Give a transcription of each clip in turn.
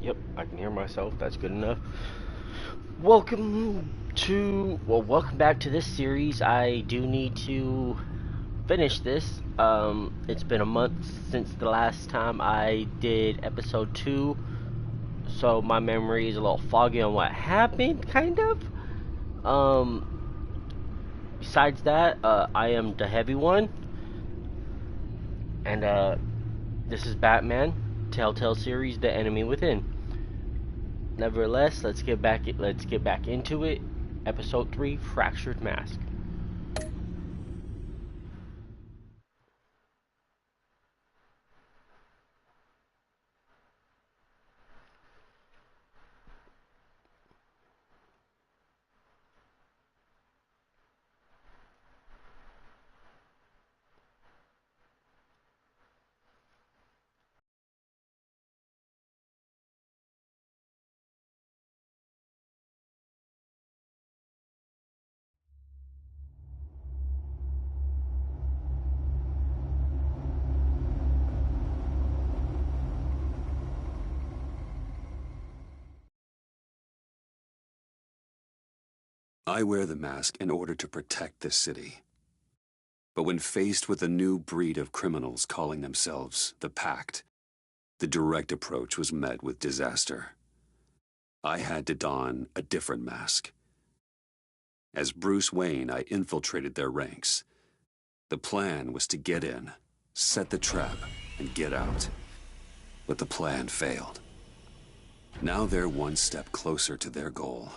Yep, I can hear myself. That's good enough. Welcome back to this series. I do need to finish this. It's been a month since the last time I did episode 2, so my memory is a little foggy on what happened, kind of. Um, Besides that, I am the heavy one, and this is Batman, TellTale series, The Enemy Within. Nevertheless, let's get back into it. Episode 3, Fractured Mask. I wear the mask in order to protect this city. But when faced with a new breed of criminals calling themselves the Pact, the direct approach was met with disaster. I had to don a different mask. As Bruce Wayne, I infiltrated their ranks. The plan was to get in, set the trap, and get out. But the plan failed. Now they're one step closer to their goal.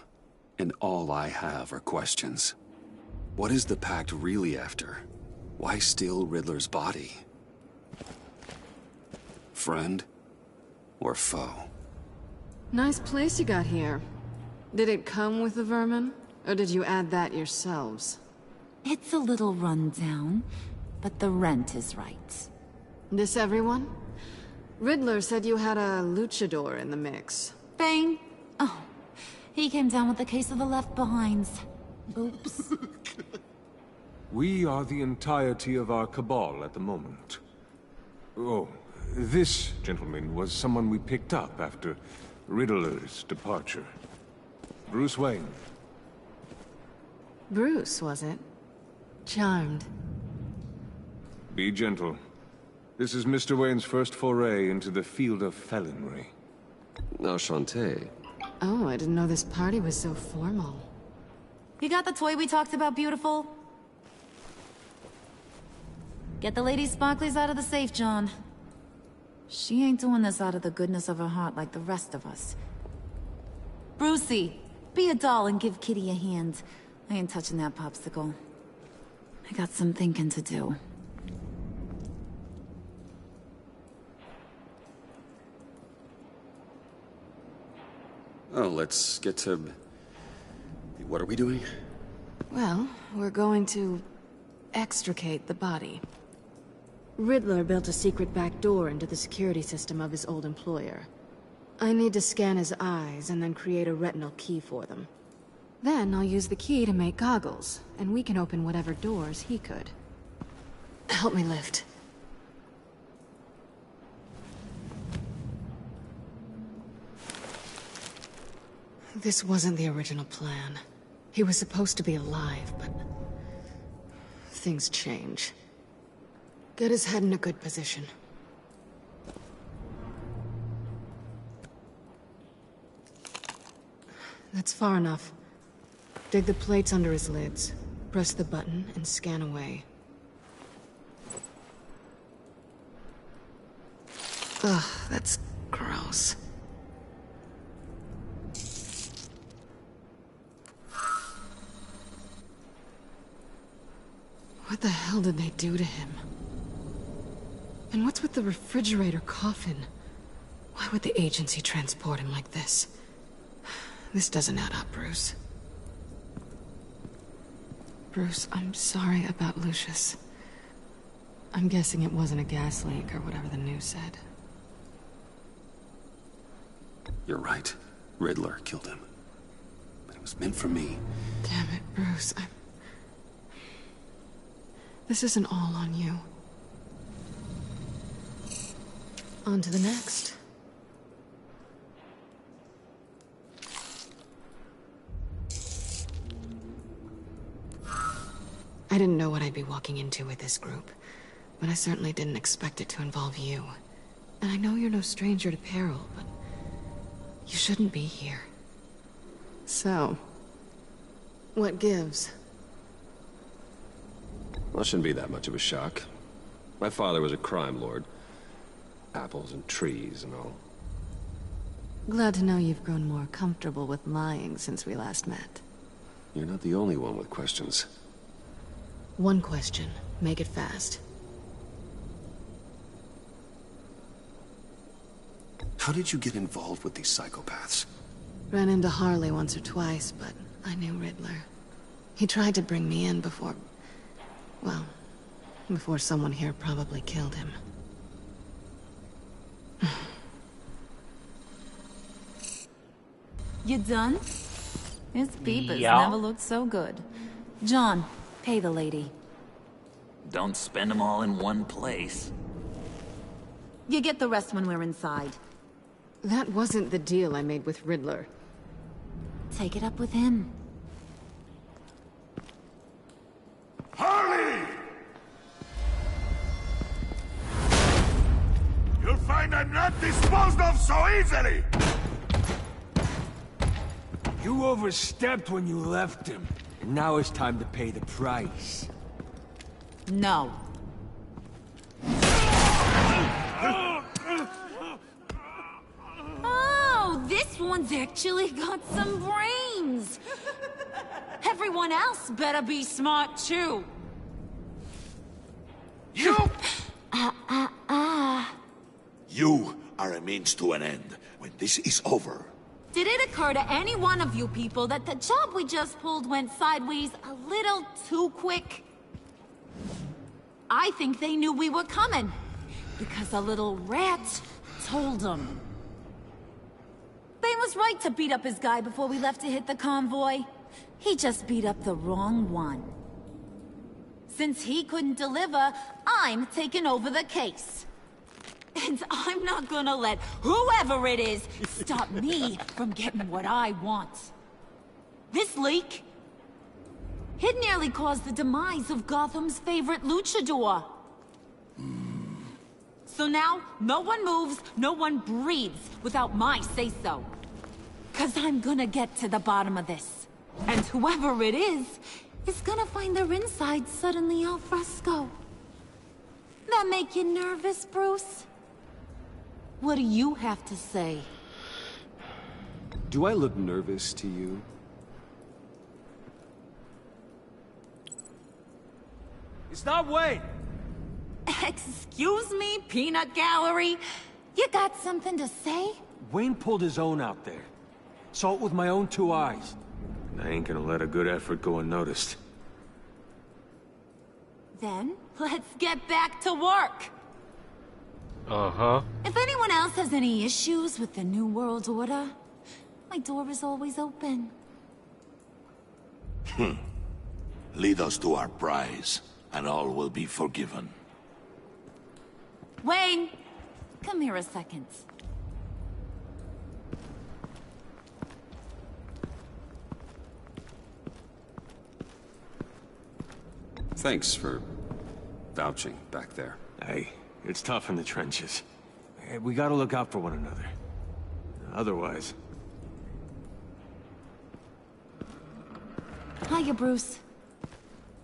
And all I have are questions. What is the Pact really after? Why steal Riddler's body? Friend or foe? Nice place you got here. Did it come with the vermin? Or did you add that yourselves? It's a little run down, but the rent is right. This everyone? Riddler said you had a luchador in the mix. Bane? Oh, he came down with a case of the left behinds. Oops. We are the entirety of our cabal at the moment. Oh, this gentleman was someone we picked up after Riddler's departure. Bruce Wayne. Bruce, was it? Charmed. Be gentle. This is Mr. Wayne's first foray into the field of felonry. Enchanté. Oh, I didn't know this party was so formal. You got the toy we talked about, beautiful? Get the lady sparklies out of the safe, John. She ain't doing this out of the goodness of her heart like the rest of us. Brucey, be a doll and give Kitty a hand. I ain't touching that popsicle. I got some thinking to do. Oh, let's get to... What are we doing? Well, we're going to extricate the body. Riddler built a secret back door into the security system of his old employer. I need to scan his eyes and then create a retinal key for them. Then I'll use the key to make goggles, and we can open whatever doors he could. Help me lift. This wasn't the original plan. He was supposed to be alive, but... things change. Get his head in a good position. That's far enough. Dig the plates under his lids. Press the button and scan away. Ugh, that's gross. What the hell did they do to him? And what's with the refrigerator coffin? Why would the agency transport him like this? This doesn't add up, Bruce. Bruce, I'm sorry about Lucius. I'm guessing it wasn't a gas leak or whatever the news said. You're right. Riddler killed him. But it was meant for me. Damn it, Bruce. This isn't all on you. On to the next. I didn't know what I'd be walking into with this group, but I certainly didn't expect it to involve you. And I know you're no stranger to peril, but you shouldn't be here. So, what gives? Well, it shouldn't be that much of a shock. My father was a crime lord. Apples and trees and all. Glad to know you've grown more comfortable with lying since we last met. You're not the only one with questions. One question. Make it fast. How did you get involved with these psychopaths? Ran into Harley once or twice, but I knew Riddler. He tried to bring me in before... well, before someone here probably killed him. You done? His peepers Yeah. never looked so good. John, pay the lady. Don't spend them all in one place. You get the rest when we're inside. That wasn't the deal I made with Riddler. Take it up with him. Harley! You'll find I'm not disposed of so easily! You overstepped when you left him. And now it's time to pay the price. No. Oh, this one's actually got some brains. Everyone else better be smart too. You! You are a means to an end. When this is over, Did it occur to any one of you people that the job we just pulled went sideways a little too quick? I think they knew we were coming, because a little rat told them. Bane was right to beat up his guy before we left to hit the convoy. He just beat up the wrong one. Since he couldn't deliver, I'm taking over the case. And I'm not gonna let whoever it is stop me from getting what I want. This leak, it nearly caused the demise of Gotham's favorite luchador. So now, no one moves, no one breathes without my say-so. 'Cause I'm gonna get to the bottom of this. And whoever it is gonna find their insides suddenly al fresco. That make you nervous, Bruce? What do you have to say? Do I look nervous to you? It's not Wayne! Excuse me, peanut gallery? You got something to say? Wayne pulled his own out there. Saw it with my own two eyes. I ain't gonna let a good effort go unnoticed. Then, let's get back to work. Uh-huh. If anyone else has any issues with the New World Order, my door is always open. lead us to our prize, and all will be forgiven. Wayne, come here a second. Thanks for vouching back there. Hey, it's tough in the trenches. Hey, we gotta look out for one another. Otherwise... Hiya, Bruce.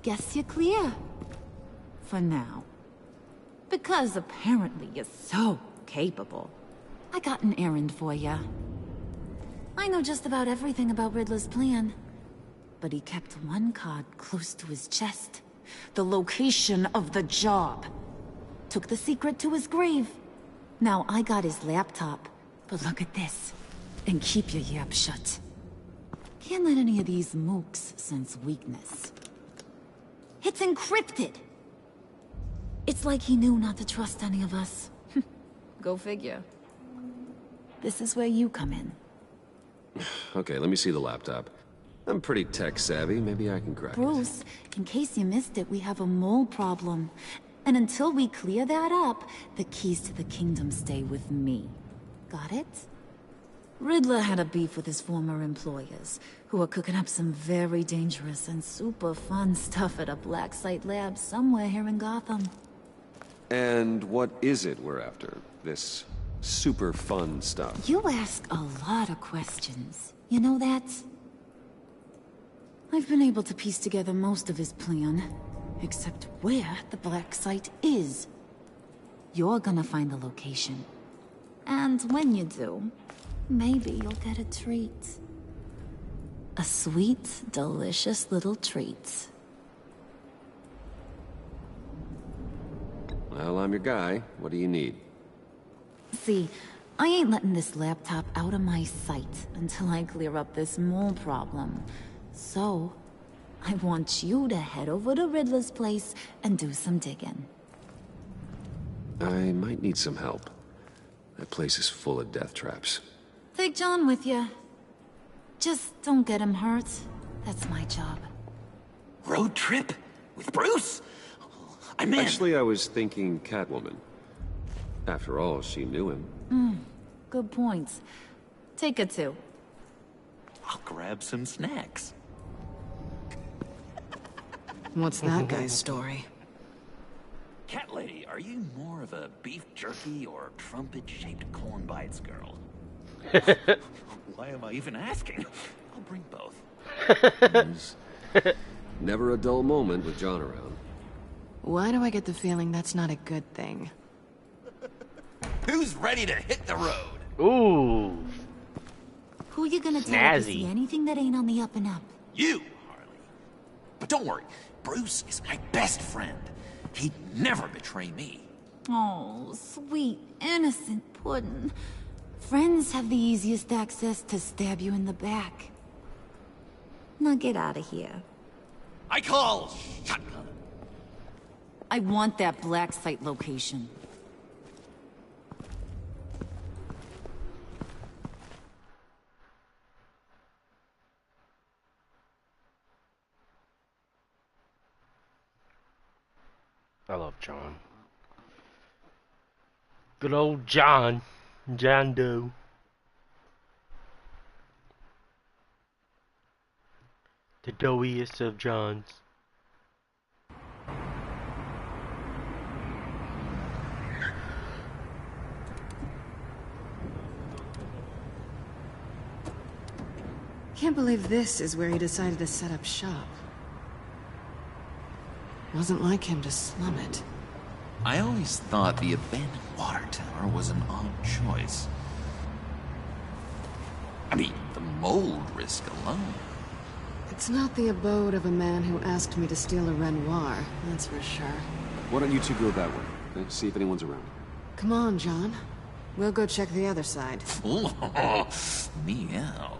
Guess you're clear. For now. Because apparently you're so capable. I got an errand for ya. I know just about everything about Riddler's plan. But he kept one card close to his chest. The location of the job. Took the secret to his grave. Now I got his laptop. But look at this. And keep your yap shut. Can't let any of these mooks sense weakness. It's encrypted. It's like he knew not to trust any of us. Go figure. This is where you come in. Okay, let me see the laptop. I'm pretty tech-savvy. Maybe I can crack it. Bruce, in case you missed it, we have a mole problem. And until we clear that up, the keys to the kingdom stay with me. Got it? Riddler had a beef with his former employers, who were cooking up some very dangerous and super fun stuff at a black site lab somewhere here in Gotham. And what is it we're after? This super fun stuff? You ask a lot of questions. You know that? I've been able to piece together most of his plan, except where the black site is. You're gonna find the location. And when you do, maybe you'll get a treat. A sweet, delicious little treat. Well, I'm your guy. What do you need? See, I ain't letting this laptop out of my sight until I clear up this mole problem. So, I want you to head over to Riddler's place and do some digging. I might need some help. That place is full of death traps. Take John with you. Just don't get him hurt. That's my job. Road trip? With Bruce? I'm in. Actually, I was thinking Catwoman. After all, she knew him. Good points. Take it too. I'll grab some snacks. What's that guy's story? Cat lady, are you more of a beef jerky or trumpet-shaped corn bites girl? Why am I even asking? I'll bring both. Never a dull moment with John around. Why do I get the feeling that's not a good thing? Who's ready to hit the road? Ooh. Who you gonna tell if you Snazzy. see anything that ain't on the up and up? You, Harley. But don't worry, Bruce is my best friend. He'd never betray me. Oh, sweet, innocent Puddin'. Friends have the easiest access to stab you in the back. Now get out of here. I call shotgun. I want that black site location. I love John. Good old John. John Doe. The doughiest of Johns. Can't believe this is where he decided to set up shop. Wasn't like him to slum it. I always thought the abandoned water tower was an odd choice. I mean, the mold risk alone. It's not the abode of a man who asked me to steal a Renoir, that's for sure. Why don't you two go that way? Okay? See if anyone's around. Come on, John. We'll go check the other side. Meow.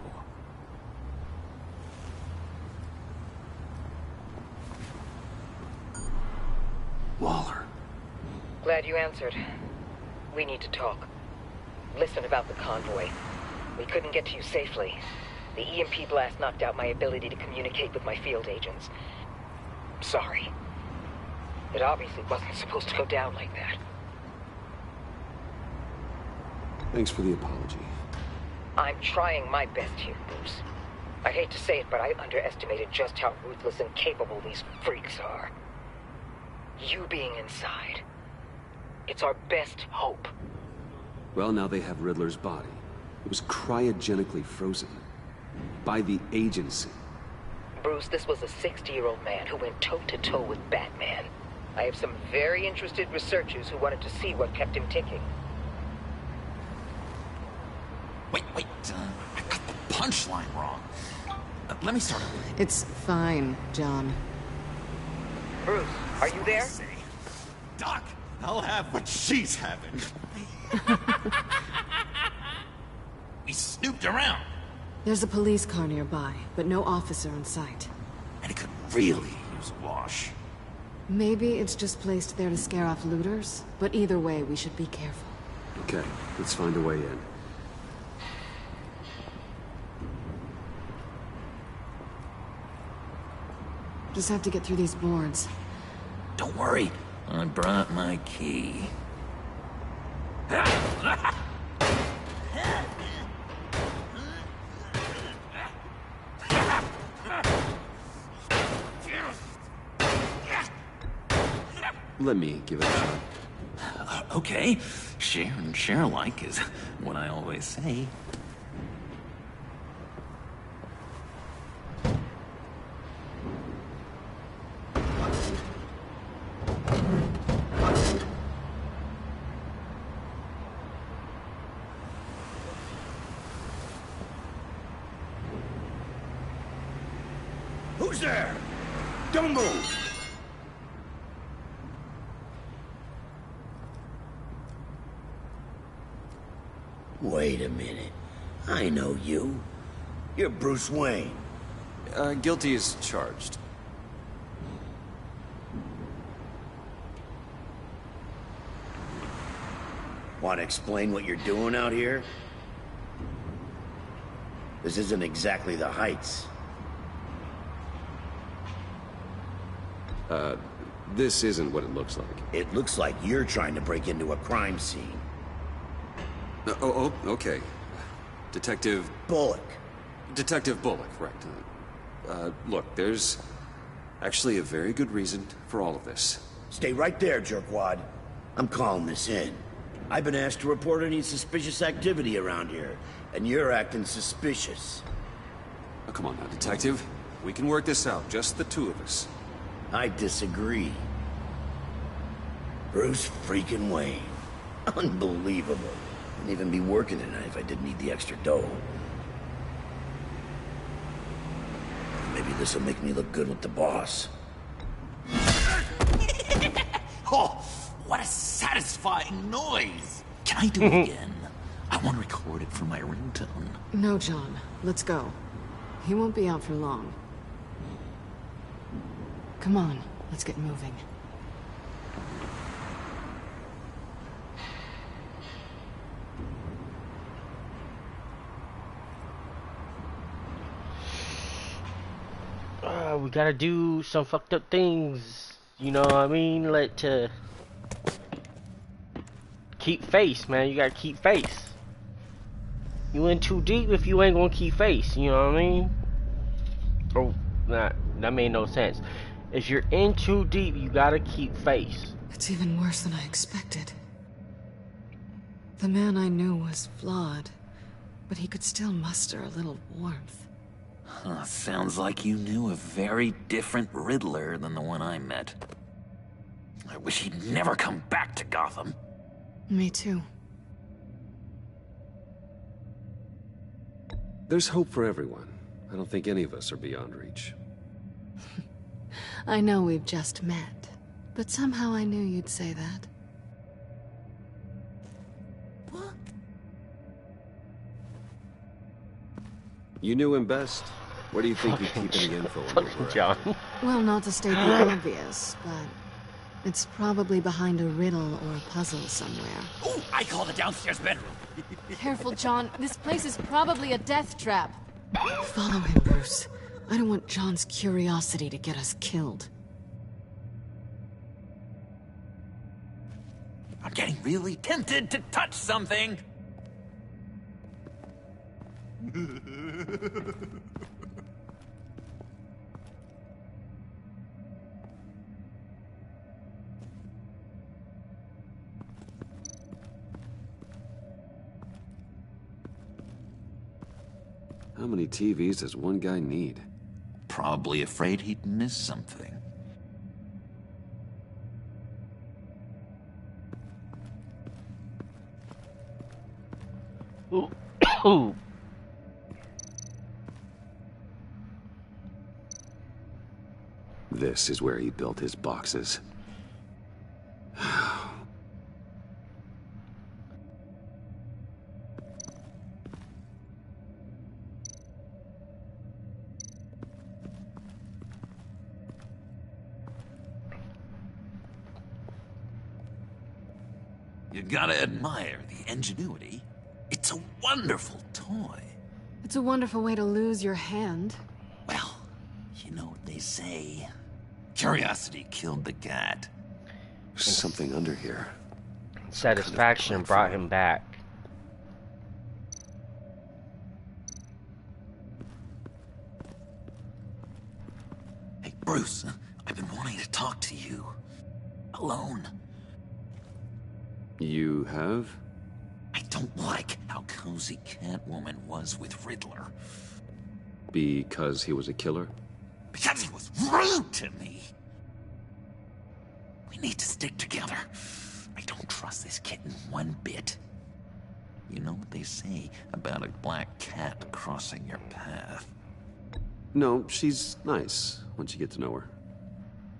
Waller. Glad you answered. We need to talk. Listen about the convoy. We couldn't get to you safely. The EMP blast knocked out my ability to communicate with my field agents. Sorry. It obviously wasn't supposed to go down like that. Thanks for the apology. I'm trying my best here, Bruce. I hate to say it, but I underestimated just how ruthless and capable these freaks are. You being inside, it's our best hope. Well, now they have Riddler's body. It was cryogenically frozen. By the agency. Bruce, this was a 60-year-old man who went toe-to-toe with Batman. I have some very interested researchers who wanted to see what kept him ticking. Wait, I got the punchline wrong. Let me start over. It's fine, John. Bruce, are you there? Doc, I'll have what she's having. We snooped around, There's a police car nearby, but no officer in sight. and it could really use a wash. Maybe it's just placed there to scare off looters, but either way, we should be careful. Okay, let's find a way in. Just have to get through these boards. Don't worry, I brought my key. Let me give it a shot. Okay. Share and share alike is what I always say. Who's there? Don't move! Wait a minute. I know you. You're Bruce Wayne. Guilty as charged. Want to explain what you're doing out here? This isn't exactly the Heights. This isn't what it looks like. It looks like you're trying to break into a crime scene. Okay. Detective Bullock. Bullock, right. Look, there's actually a very good reason for all of this. Stay right there, jerkwad. I'm calling this in. I've been asked to report any suspicious activity around here, and you're acting suspicious. Oh, come on now, Detective. We can work this out, just the two of us. I disagree. Bruce freaking Wayne. Unbelievable. Wouldn't even be working tonight if I didn't need the extra dough. Maybe this will make me look good with the boss. Oh, what a satisfying noise! Can I do it again? I want to record it for my ringtone. No, John. Let's go. He won't be out for long. Come on, let's get moving. We gotta do some fucked up things. You know what I mean? Keep face, man. You gotta keep face. You in too deep if you ain't gonna keep face. You know what I mean? Oh, nah, that made no sense. If you're in too deep, you gotta keep face. It's even worse than I expected. The man I knew was flawed, but he could still muster a little warmth. Huh, sounds like you knew a very different Riddler than the one I met. I wish he'd never come back to Gotham. Me too. There's hope for everyone. I don't think any of us are beyond reach. I know we've just met, but somehow I knew you'd say that. What? You knew him best. What do you think he'd keep any info on? Fucking John. Well, not to state the obvious, but it's probably behind a riddle or a puzzle somewhere. Oh, I call the downstairs bedroom. Careful, John. This place is probably a death trap. Follow him, Bruce. I don't want John's curiosity to get us killed. I'm getting really tempted to touch something. How many TVs does one guy need? Probably afraid he'd miss something. Ooh. Ooh. This is where he built his boxes. You gotta admire the ingenuity. It's a wonderful toy. It's a wonderful way to lose your hand. Well, you know what they say. Curiosity killed the cat. There's something under here. Satisfaction brought him back. Hey, Bruce, I've been wanting to talk to you. alone. You have? I don't like how cozy Catwoman was with Riddler. Because he was a killer? Because he was rude to me. We need to stick together. I don't trust this kitten one bit. You know what they say about a black cat crossing your path? No, she's nice once you get to know her.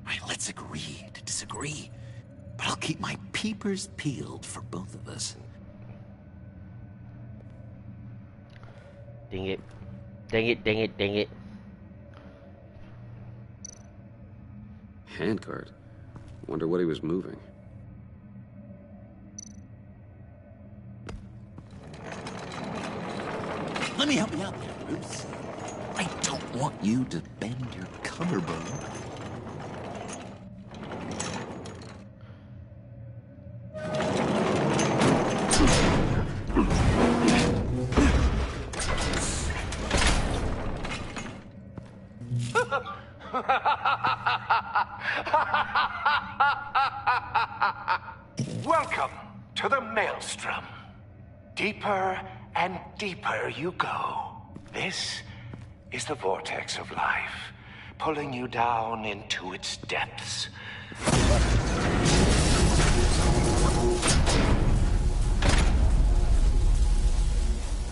Right, let's agree to disagree. But I'll keep my peepers peeled for both of us. Dang it. Dang it, dang it, dang it. Handcart. Wonder what he was moving. Let me help you out there, Bruce. I don't want you to bend your collarbone. Welcome to the Maelstrom. Deeper and deeper you go. This is the vortex of life, pulling you down into its depths.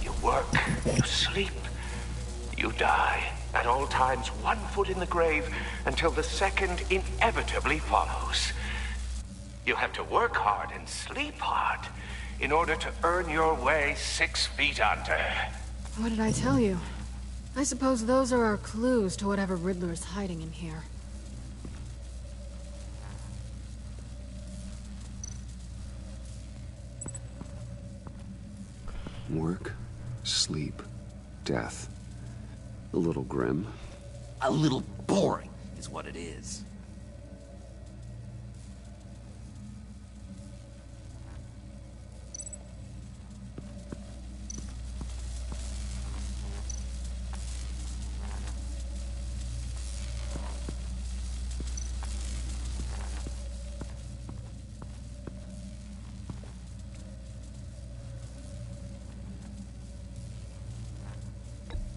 You work, you sleep, you die. At all times, 1 foot in the grave until the second inevitably follows. You have to work hard and sleep hard in order to earn your way 6 feet under. What did I tell you? I suppose those are our clues to whatever Riddler is hiding in here. Work, sleep, death. A little grim. A little boring is what it is.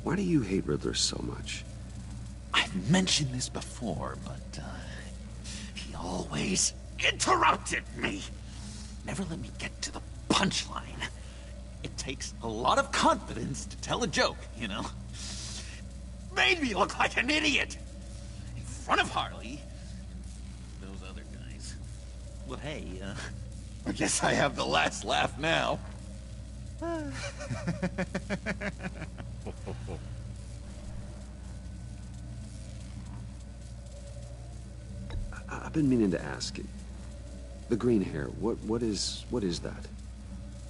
Why do you hate Riddler so much? I've mentioned this before, but, he always interrupted me. Never let me get to the punchline. It takes a lot of confidence to tell a joke, you know? Made me look like an idiot! In front of Harley. Those other guys. Well, hey, I guess I have the last laugh now. I've been meaning to ask you. The green hair, what is that?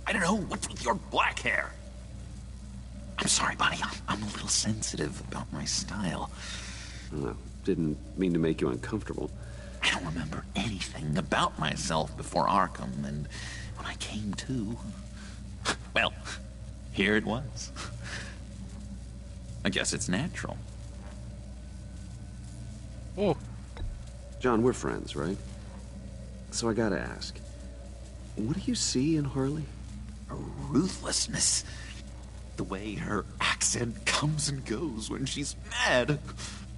I don't know, what's with your black hair? I'm sorry, buddy, I'm a little sensitive about my style. Didn't mean to make you uncomfortable. I don't remember anything about myself before Arkham, and when I came to, well, here it was. I guess it's natural. Oh. John, we're friends, right? So I gotta ask, what do you see in Harley? A ruthlessness. The way her accent comes and goes when she's mad.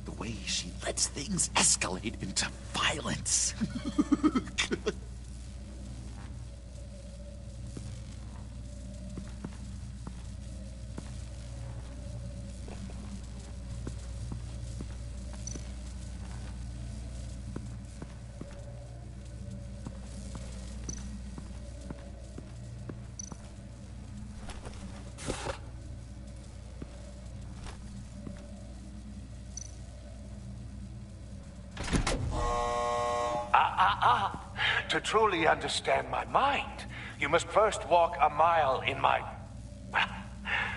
The way she lets things escalate into violence. To truly understand my mind, you must first walk a mile in my... Well,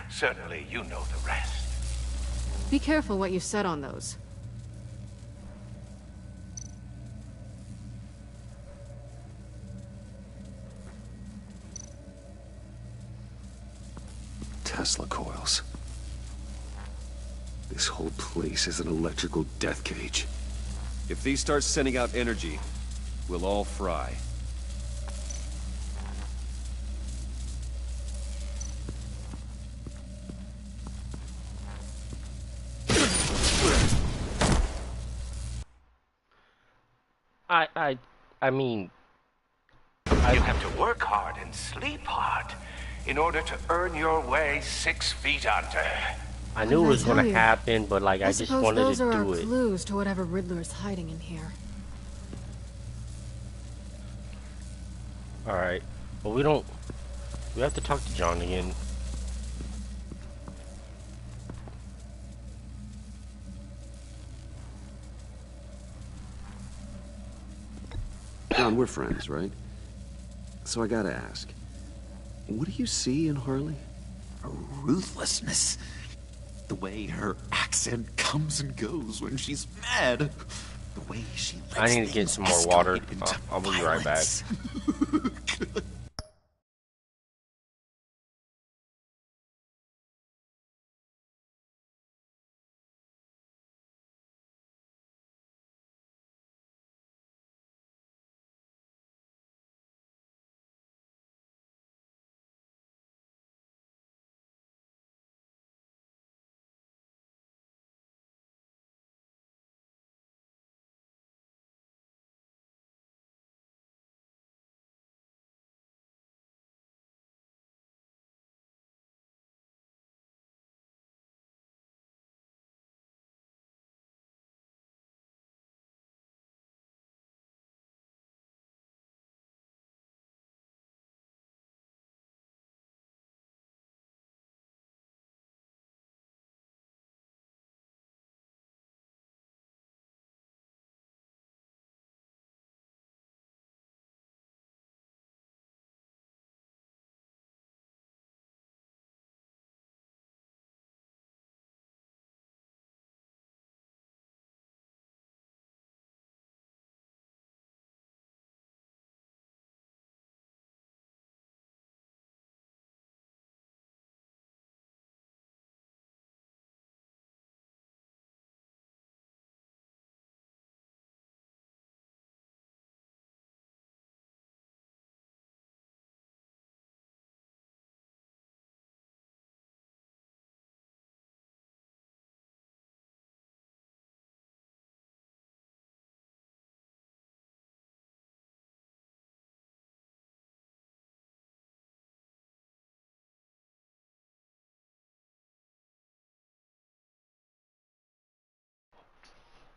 certainly you know the rest. Be careful what you said on those. Tesla coils. This whole place is an electrical death cage. If these start sending out energy, we'll all fry. I mean... You have to work hard and sleep hard in order to earn your way 6 feet under. I knew it was gonna happen, but like I just wanted to do it. Those are our clues to whatever Riddler is hiding in here. Alright. Well, we have to talk to John again. John, we're friends, right? So I gotta ask, what do you see in Harley? Her ruthlessness. The way her accent comes and goes when she's mad. The way she lets I need to get some more water. I'll be right back.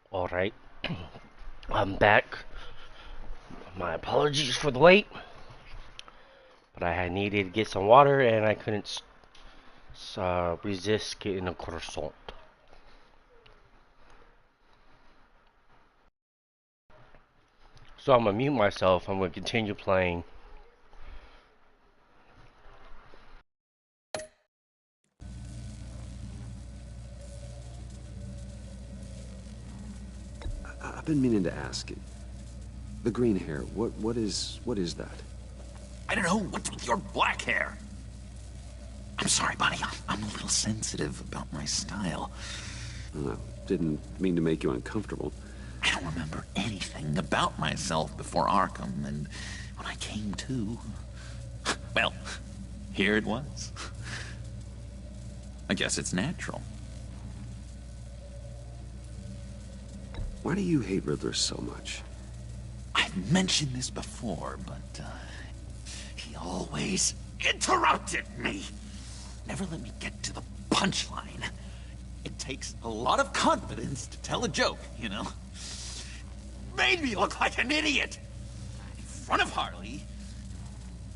Alright. I'm back. My apologies for the wait. But I had needed to get some water and I couldn't resist getting a croissant. So I'm gonna mute myself. I'm gonna continue playing. I've been meaning to ask. The green hair, what is that? I don't know. What's with your black hair? I'm sorry, buddy. I'm a little sensitive about my style. Didn't mean to make you uncomfortable. I don't remember anything about myself before Arkham, and when I came to... well, here it was. I guess it's natural. Why do you hate Riddler so much? I've mentioned this before, but he always interrupted me. Never let me get to the punchline. It takes a lot of confidence to tell a joke, you know? Made me look like an idiot! In front of Harley.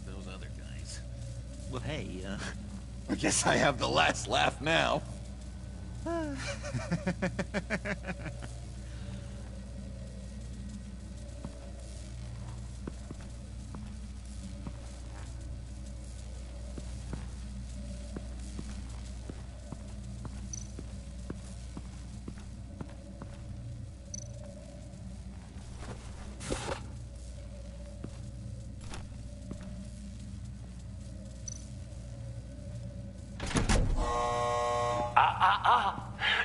Those other guys. Well, hey, I guess I have the last laugh now.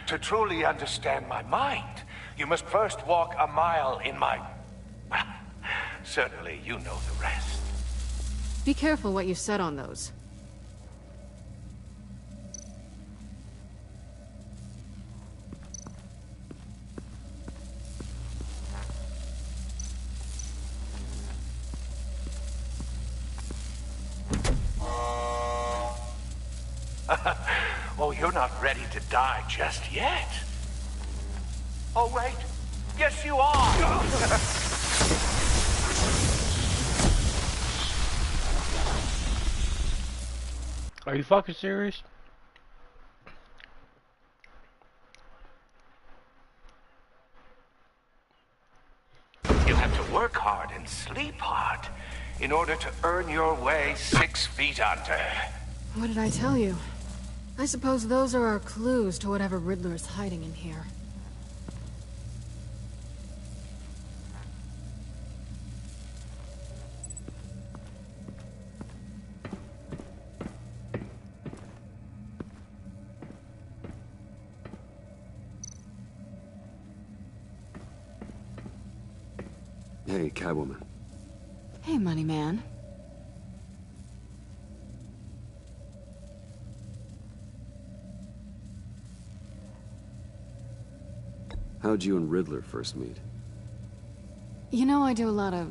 To truly understand my mind, you must first walk a mile in my Certainly, you know the rest. Be careful what you said on those. Oh, you're not ready to die just yet. Oh, wait. Yes, you are. Are you fucking serious? You have to work hard and sleep hard in order to earn your way 6 feet under. What did I tell you? I suppose those are our clues to whatever Riddler is hiding in here. Hey, Catwoman. Hey, Money Man. How'd you and Riddler first meet? You know, I do a lot of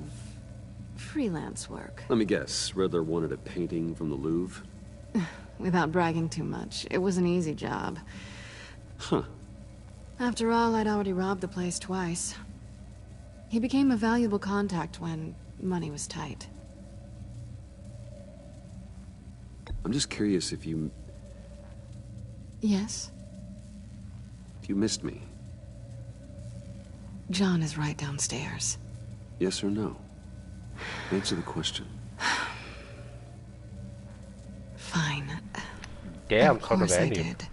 freelance work. Let me guess, Riddler wanted a painting from the Louvre? Without bragging too much, it was an easy job. Huh. After all, I'd already robbed the place twice. He became a valuable contact when money was tight. I'm just curious if you Yes? missed me. John is right downstairs. Yes or no? Answer the question. Fine. Damn, of course I Contrabandian. did.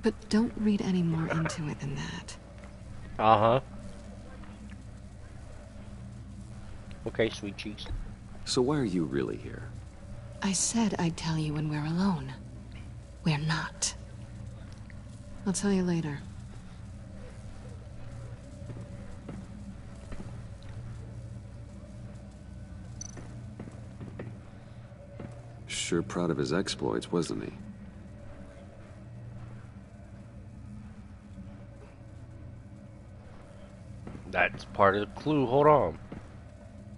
But don't read any more into it than that. Uh-huh. Okay, sweet cheeks. So why are you really here? I said I'd tell you when we're alone. We're not. I'll tell you later. Sure proud of his exploits, wasn't he? That's part of the clue. Hold on.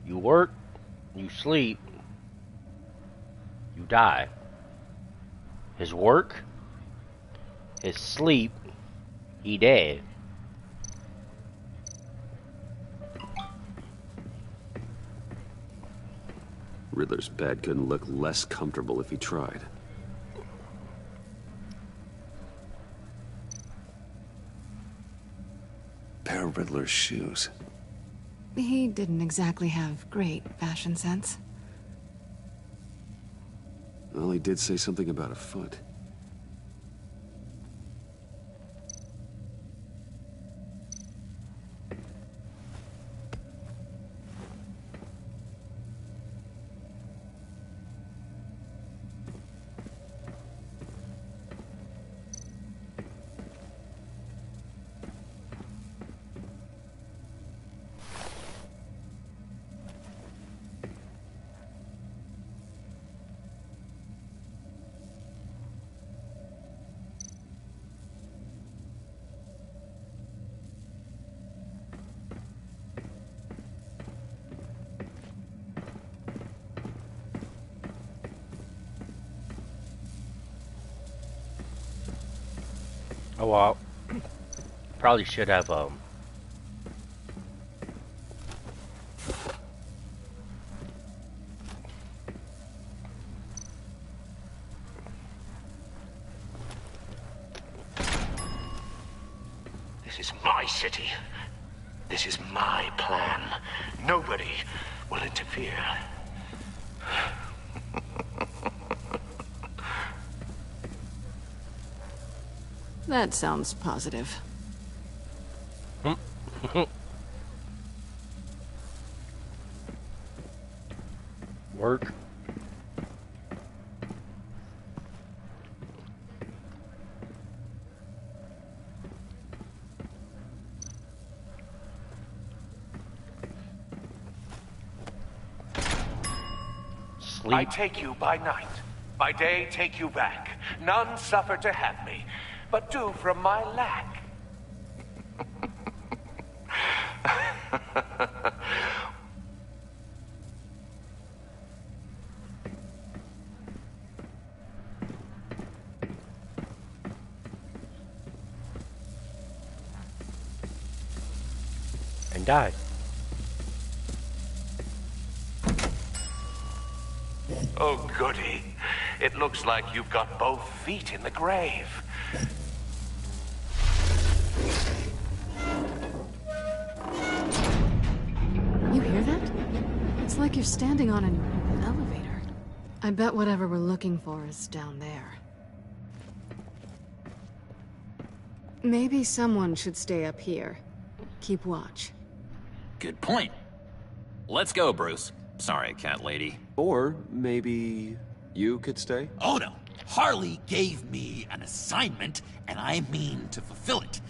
You work, you sleep, you die. His work, his sleep, he dead. Riddler's bed couldn't look less comfortable if he tried. Pair of Riddler's shoes. He didn't exactly have great fashion sense. Well, he did say something about a foot. Oh well, probably should have This is my city. This is my plan. Nobody will interfere. That sounds positive. work. sleep. I take you by night. By day, take you back. None suffer to have me, but do from my lack. And die. Oh, goody. It looks like you've got both feet in the grave. You hear that? It's like you're standing on an elevator. I bet whatever we're looking for is down there. Maybe someone should stay up here. Keep watch. Good point. Let's go, Bruce. Sorry, cat lady. Or maybe you could stay? Oh no. Harley gave me an assignment, and I mean to fulfill it.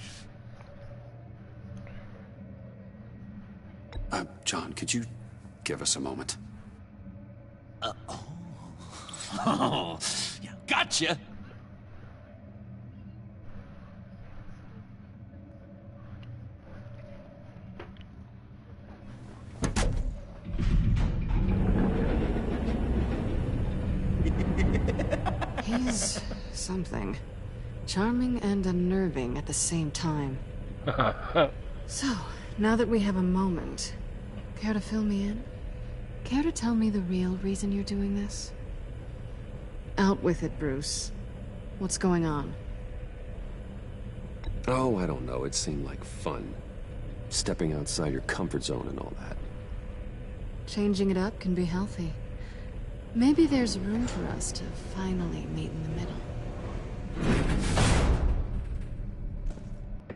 John, could you give us a moment? Oh, yeah, gotcha. He's something. Charming and unnerving at the same time. So, now that we have a moment, care to fill me in? Care to tell me the real reason you're doing this? Out with it, Bruce. What's going on? Oh, I don't know. It seemed like fun. Stepping outside your comfort zone and all that. Changing it up can be healthy. Maybe there's room for us to finally meet in the middle.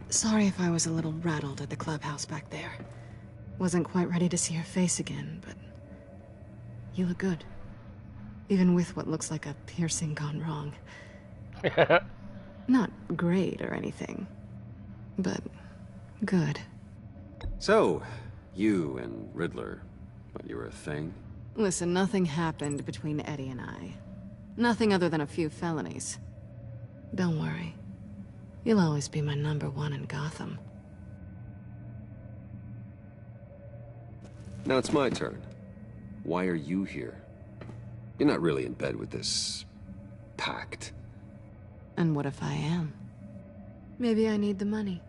Sorry if I was a little rattled at the clubhouse back there. Wasn't quite ready to see your face again, but you look good. Even with what looks like a piercing gone wrong. Not great or anything, but good. So, you and Riddler, what, you were a thing? Listen, nothing happened between Eddie and I. Nothing other than a few felonies. Don't worry. You'll always be my #1 in Gotham. Now it's my turn. Why are you here? You're not really in bed with this pact. And what if I am? Maybe I need the money.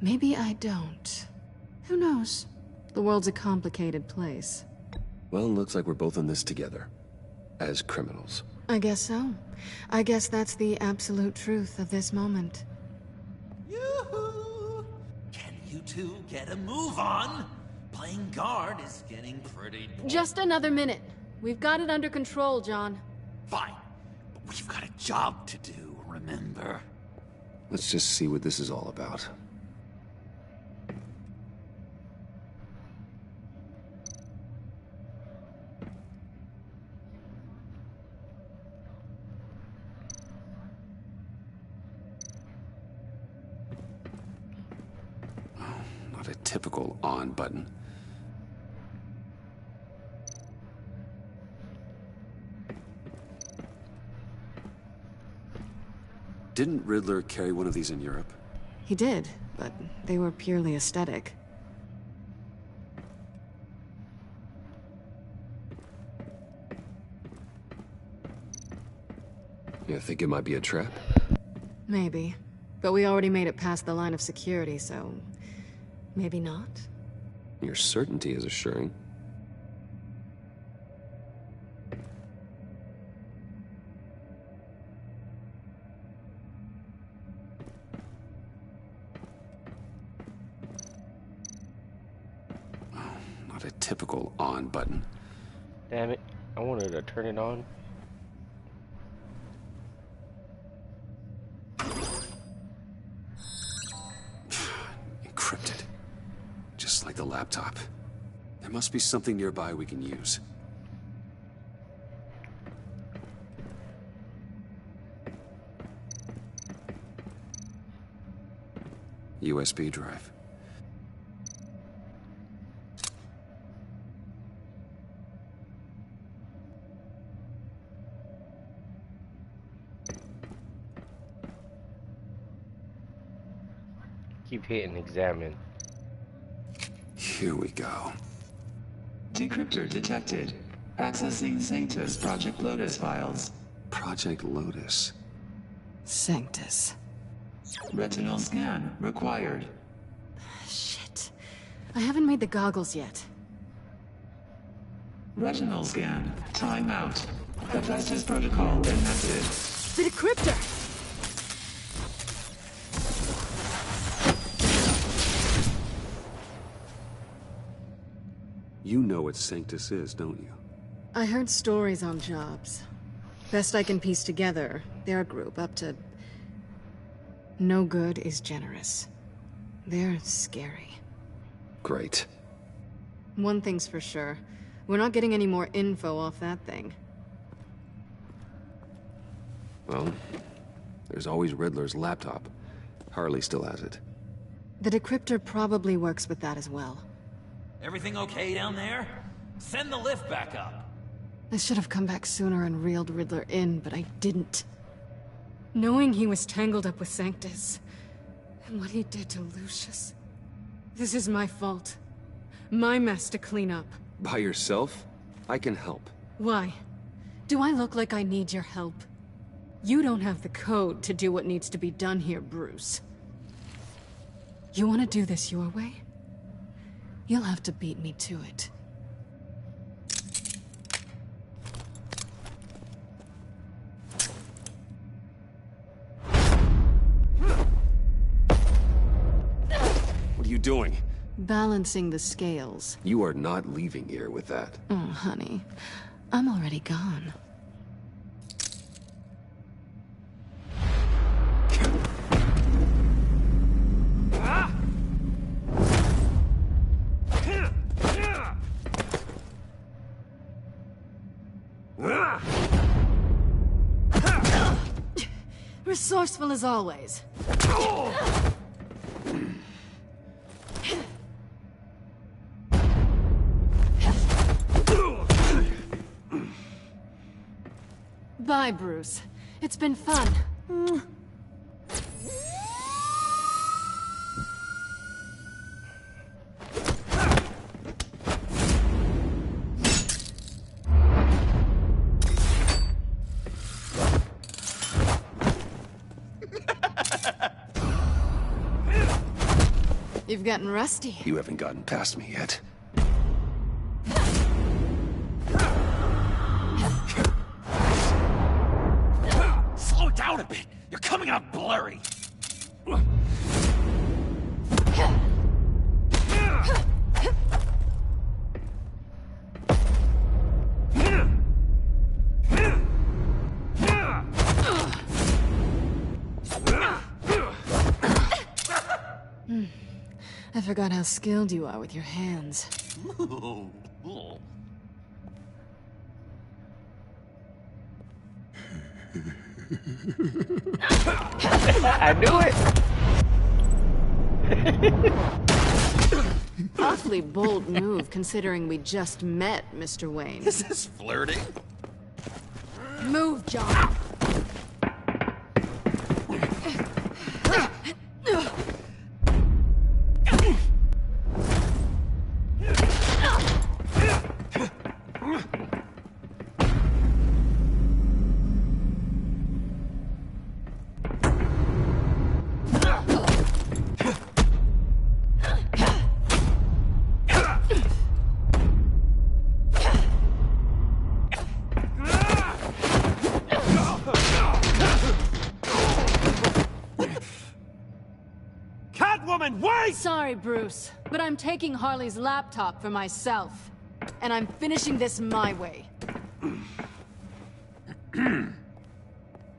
Maybe I don't. Who knows? The world's a complicated place. Well, looks like we're both in this together. As criminals. I guess so. I guess that's the absolute truth of this moment. Yoo-hoo! Can you two get a move on? Playing guard is getting pretty boring. Just another minute. We've got it under control, John. Fine. But we've got a job to do, remember? Let's just see what this is all about. Not a typical on button. Didn't Riddler carry one of these in Europe? He did, but they were purely aesthetic. You think it might be a trap? Maybe. But we already made it past the line of security, so... maybe not? Your certainty is assuring. Not a typical on button. Damn it. I wanted to turn it on. Encrypted. Just like the laptop. There must be something nearby we can use. USB drive. keep hitting examine. Here we go. Decryptor detected. Accessing Sanctus Project Lotus files. Project Lotus. Sanctus. Retinal scan required. Shit. I haven't made the goggles yet. Retinal scan. Timeout. Hephaestus protocol enacted. The decryptor! You know what Sanctus is, don't you? I heard stories on jobs. Best I can piece together, their group up to... No good is generous. They're scary. Great. One thing's for sure. We're not getting any more info off that thing. Well, there's always Riddler's laptop. Harley still has it. The decryptor probably works with that as well. Everything okay down there? Send the lift back up. I should have come back sooner and reeled Riddler in, but I didn't. Knowing he was tangled up with Sanctus, and what he did to Lucius... This is my fault. My mess to clean up. By yourself? I can help. Why? Do I look like I need your help? You don't have the code to do what needs to be done here, Bruce. You want to do this your way? You'll have to beat me to it. What are you doing? Balancing the scales. You are not leaving here with that. Oh, honey. I'm already gone. Resourceful as always. Bye, Bruce. It's been fun. You've gotten rusty. You haven't gotten past me yet. Slow down a bit. You're coming out blurry. I forgot how skilled you are with your hands. I knew it! Awfully bold move, considering we just met, Mr. Wayne. Is this flirting? Move, John! Sorry, Bruce, but I'm taking Harley's laptop for myself. And I'm finishing this my way.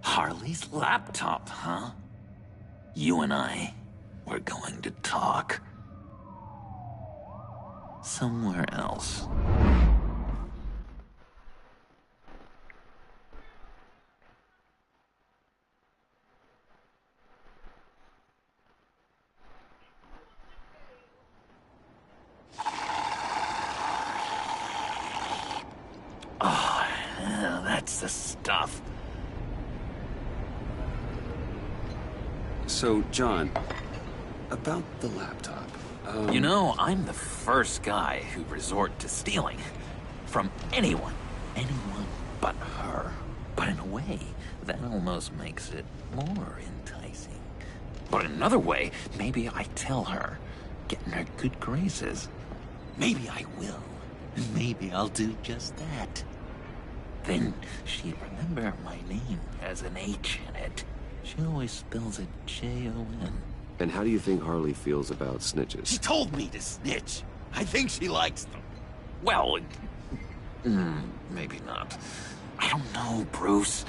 Harley's laptop, huh? You and I, we're going to talk. Somewhere else. Oh, yeah, that's the stuff. So, John, about the laptop. You know, I'm the first guy who'd resort to stealing. From anyone. Anyone but her. But in a way, that almost makes it more enticing. But in another way, maybe I tell her, get in her good graces. Maybe I will. Maybe I'll do just that. Then she'd remember my name as an H in it. She always spells it Jon. And how do you think Harley feels about snitches? She told me to snitch. I think she likes them. Well, maybe not. I don't know, Bruce.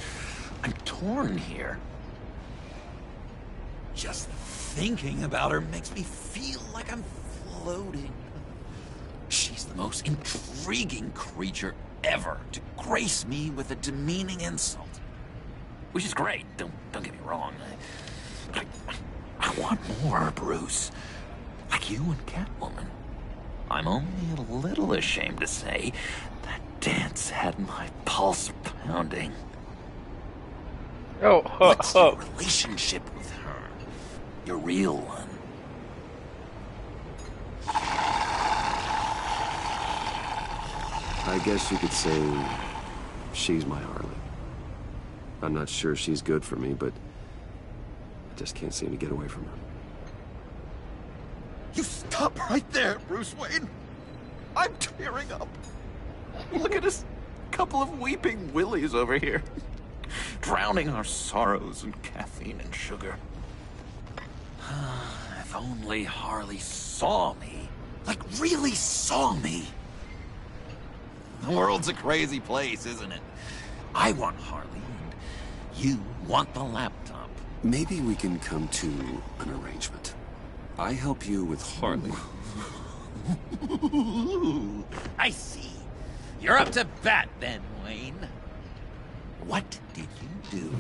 I'm torn here. Just thinking about her makes me feel like I'm floating. She's the most intriguing creature ever to grace me with a demeaning insult. Which is great, don't get me wrong. I want more, Bruce. Like you and Catwoman. I'm only a little ashamed to say that dance had my pulse pounding. What's your relationship with her? Your real one? I guess you could say she's my Harley. I'm not sure she's good for me, but I just can't seem to get away from her. You stop right there, Bruce Wayne. I'm tearing up. Look at us, couple of weeping willies over here. Drowning our sorrows in caffeine and sugar. If only Harley saw me. Like, really saw me. The world's a crazy place, isn't it? I want Harley, and you want the laptop. Maybe we can come to an arrangement. I help you with Harley. I see. You're up to bat then, Wayne. What did you do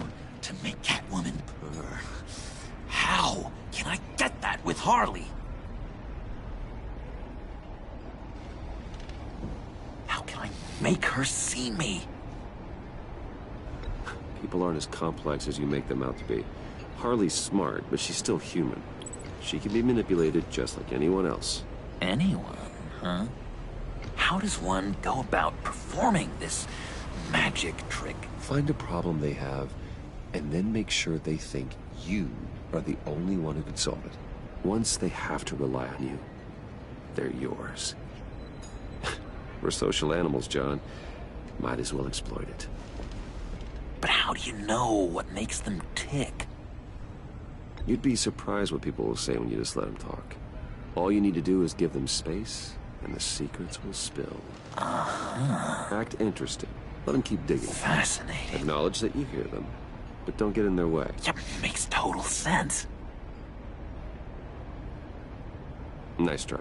to make Catwoman purr? How can I get that with Harley? How can I make her see me? People aren't as complex as you make them out to be. Harley's smart, but she's still human. She can be manipulated just like anyone else. Anyone, huh? How does one go about performing this magic trick? Find a problem they have, and then make sure they think you are the only one who can solve it. Once they have to rely on you, they're yours. We're social animals, John. Might as well exploit it. But how do you know what makes them tick? You'd be surprised what people will say when you just let them talk. All you need to do is give them space, and the secrets will spill. Act interesting. Let them keep digging. Fascinating. Acknowledge that you hear them, but don't get in their way. Yep, makes total sense. Nice try.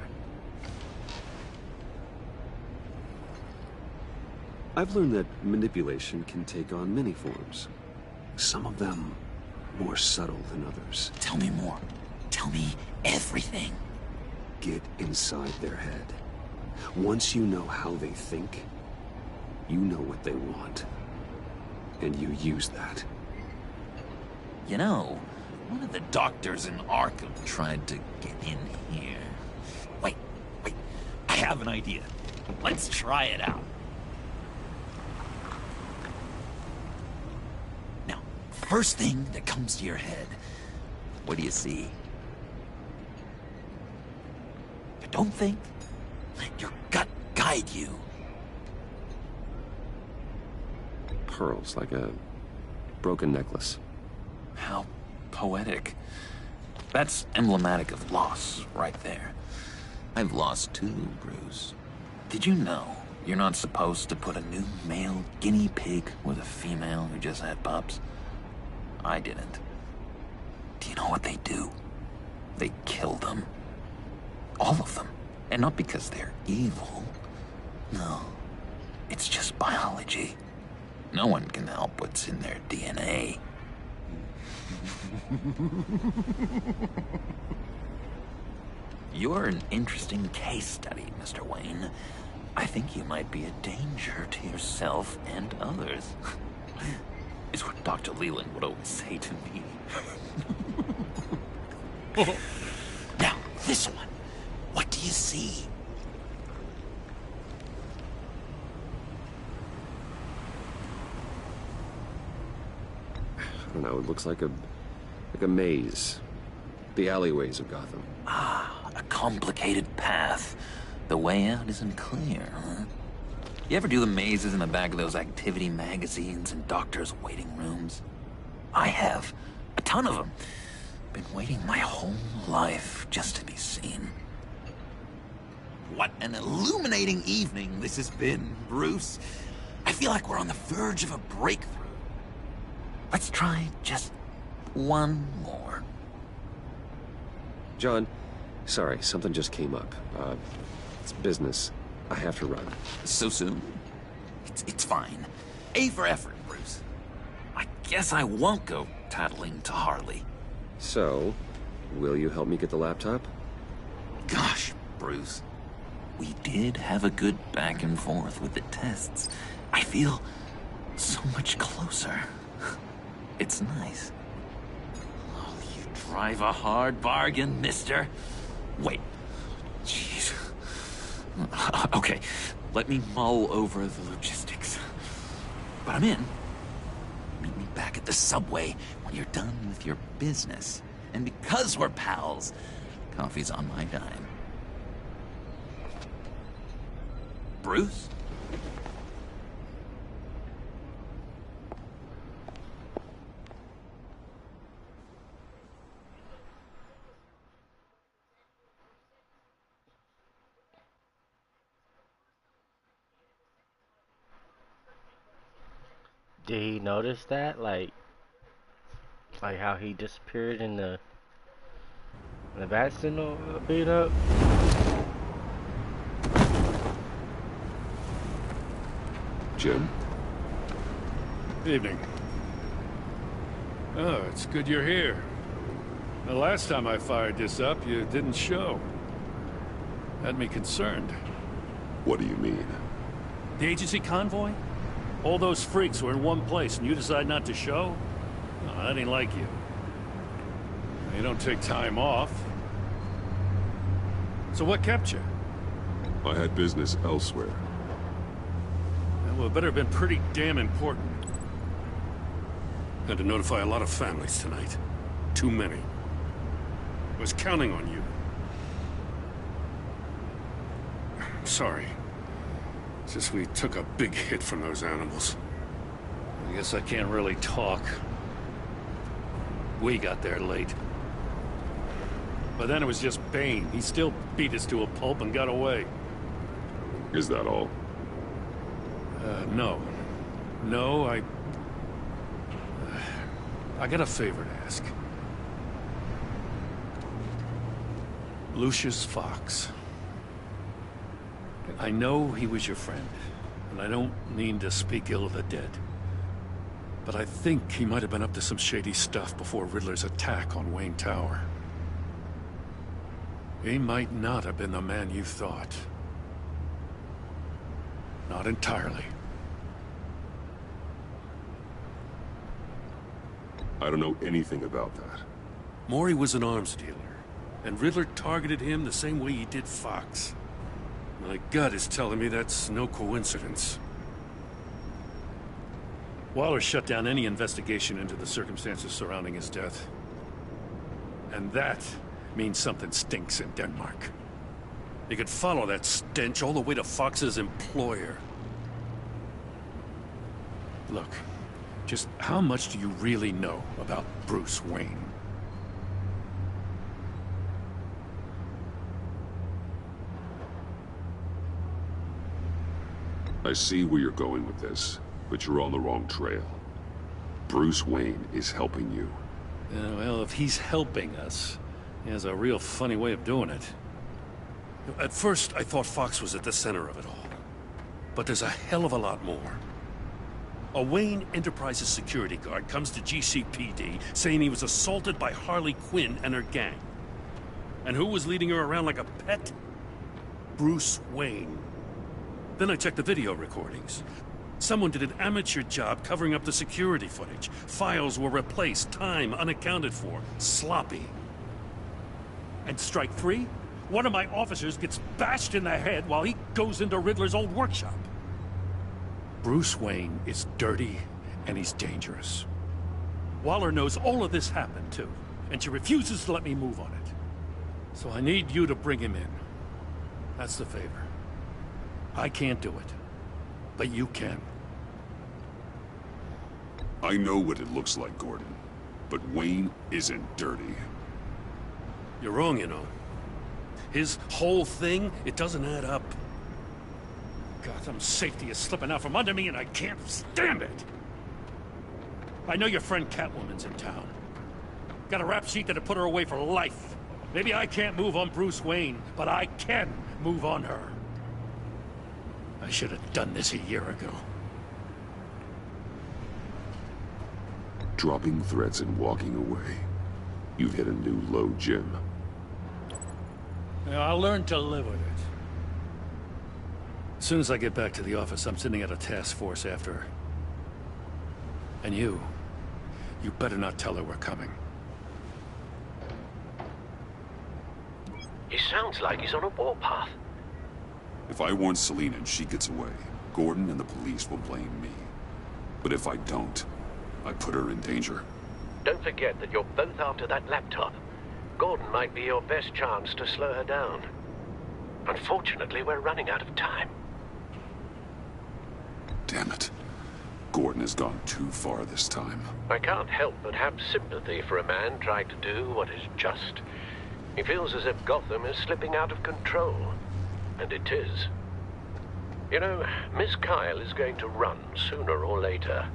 I've learned that manipulation can take on many forms. Some of them more subtle than others. Tell me more. Tell me everything. Get inside their head. Once you know how they think, you know what they want. And you use that. You know, one of the doctors in Arkham tried to get in here. Wait. I have an idea. Let's try it out. Now, first thing that comes to your head, what do you see? But don't think. Let your gut guide you. Pearls, like a broken necklace. How poetic. That's emblematic of loss, right there. I've lost too, Bruce. Did you know you're not supposed to put a new male guinea pig with a female who just had pups? I didn't. Do you know what they do? They kill them. All of them. And not because they're evil. No. It's just biology. No one can help what's in their DNA. You're an interesting case study, Mr. Wayne. I think you might be a danger to yourself and others. It's what Dr. Leland would always say to me. this one. What do you see? I don't know, it looks like a maze. The alleyways of Gotham. Ah, a complicated path. The way out isn't clear, huh? You ever do the mazes in the back of those activity magazines and doctors' waiting rooms? I have. A ton of them. Been waiting my whole life just to be seen. What an illuminating evening this has been, Bruce. I feel like we're on the verge of a breakthrough. Let's try just one more. John, sorry, something just came up. It's business. I have to run. So soon? It's fine. A for effort, Bruce. I guess I won't go tattling to Harley. So, will you help me get the laptop? Gosh, Bruce. We did have a good back and forth with the tests. I feel so much closer. It's nice. Oh, you drive a hard bargain, mister. Wait. Jeez. Okay, let me mull over the logistics. But I'm in. Meet me back at the subway when you're done with your business. And because we're pals, coffee's on my dime. Bruce? Did he notice that? Like how he disappeared in the bat signal beat up? Jim? Evening. Oh, it's good you're here. The last time I fired this up, you didn't show. Had me concerned. What do you mean? The agency convoy? All those freaks were in one place, and you decide not to show? No, that ain't like you. You don't take time off. So what kept you? I had business elsewhere. Well, it better have been pretty damn important. Had to notify a lot of families tonight. Too many. Was counting on you. Sorry. It's just we took a big hit from those animals. I guess I can't really talk. We got there late. But then it was just Bane. He still beat us to a pulp and got away. Is that all? No. No, I got a favor to ask. Lucius Fox. I know he was your friend, and I don't mean to speak ill of the dead. But I think he might have been up to some shady stuff before Riddler's attack on Wayne Tower. He might not have been the man you thought. Not entirely. I don't know anything about that. Maury was an arms dealer, and Riddler targeted him the same way he did Fox. My gut is telling me that's no coincidence. Waller shut down any investigation into the circumstances surrounding his death. And that means something stinks in Denmark. You could follow that stench all the way to Fox's employer. Look, just how much do you really know about Bruce Wayne? I see where you're going with this, but you're on the wrong trail. Bruce Wayne is helping you. Well, if he's helping us, he has a real funny way of doing it. At first, I thought Fox was at the center of it all. But there's a hell of a lot more. A Wayne Enterprises security guard comes to GCPD saying he was assaulted by Harley Quinn and her gang. And who was leading her around like a pet? Bruce Wayne. Then I checked the video recordings. Someone did an amateur job covering up the security footage. Files were replaced, time unaccounted for, sloppy. And strike 3, one of my officers gets bashed in the head while he goes into Riddler's old workshop. Bruce Wayne is dirty and he's dangerous. Waller knows all of this happened too, and she refuses to let me move on it. So I need you to bring him in. That's the favor. I can't do it, but you can. I know what it looks like, Gordon, but Wayne isn't dirty. You're wrong, you know. His whole thing, it doesn't add up. Gotham's safety is slipping out from under me and I can't stand it. I know your friend Catwoman's in town. Got a rap sheet that'd put her away for life. Maybe I can't move on Bruce Wayne, but I can move on her. I should have done this a year ago. Dropping threats and walking away. You've hit a new low, Jim. Yeah, I'll learn to live with it. As soon as I get back to the office, I'm sending out a task force after her. And you better not tell her we're coming. He sounds like he's on a warpath. If I warn Selina and she gets away, Gordon and the police will blame me. But if I don't, I put her in danger. Don't forget that you're both after that laptop. Gordon might be your best chance to slow her down. Unfortunately, we're running out of time. Damn it. Gordon has gone too far this time. I can't help but have sympathy for a man trying to do what is just. He feels as if Gotham is slipping out of control. And it is. You know, Miss Kyle is going to run sooner or later.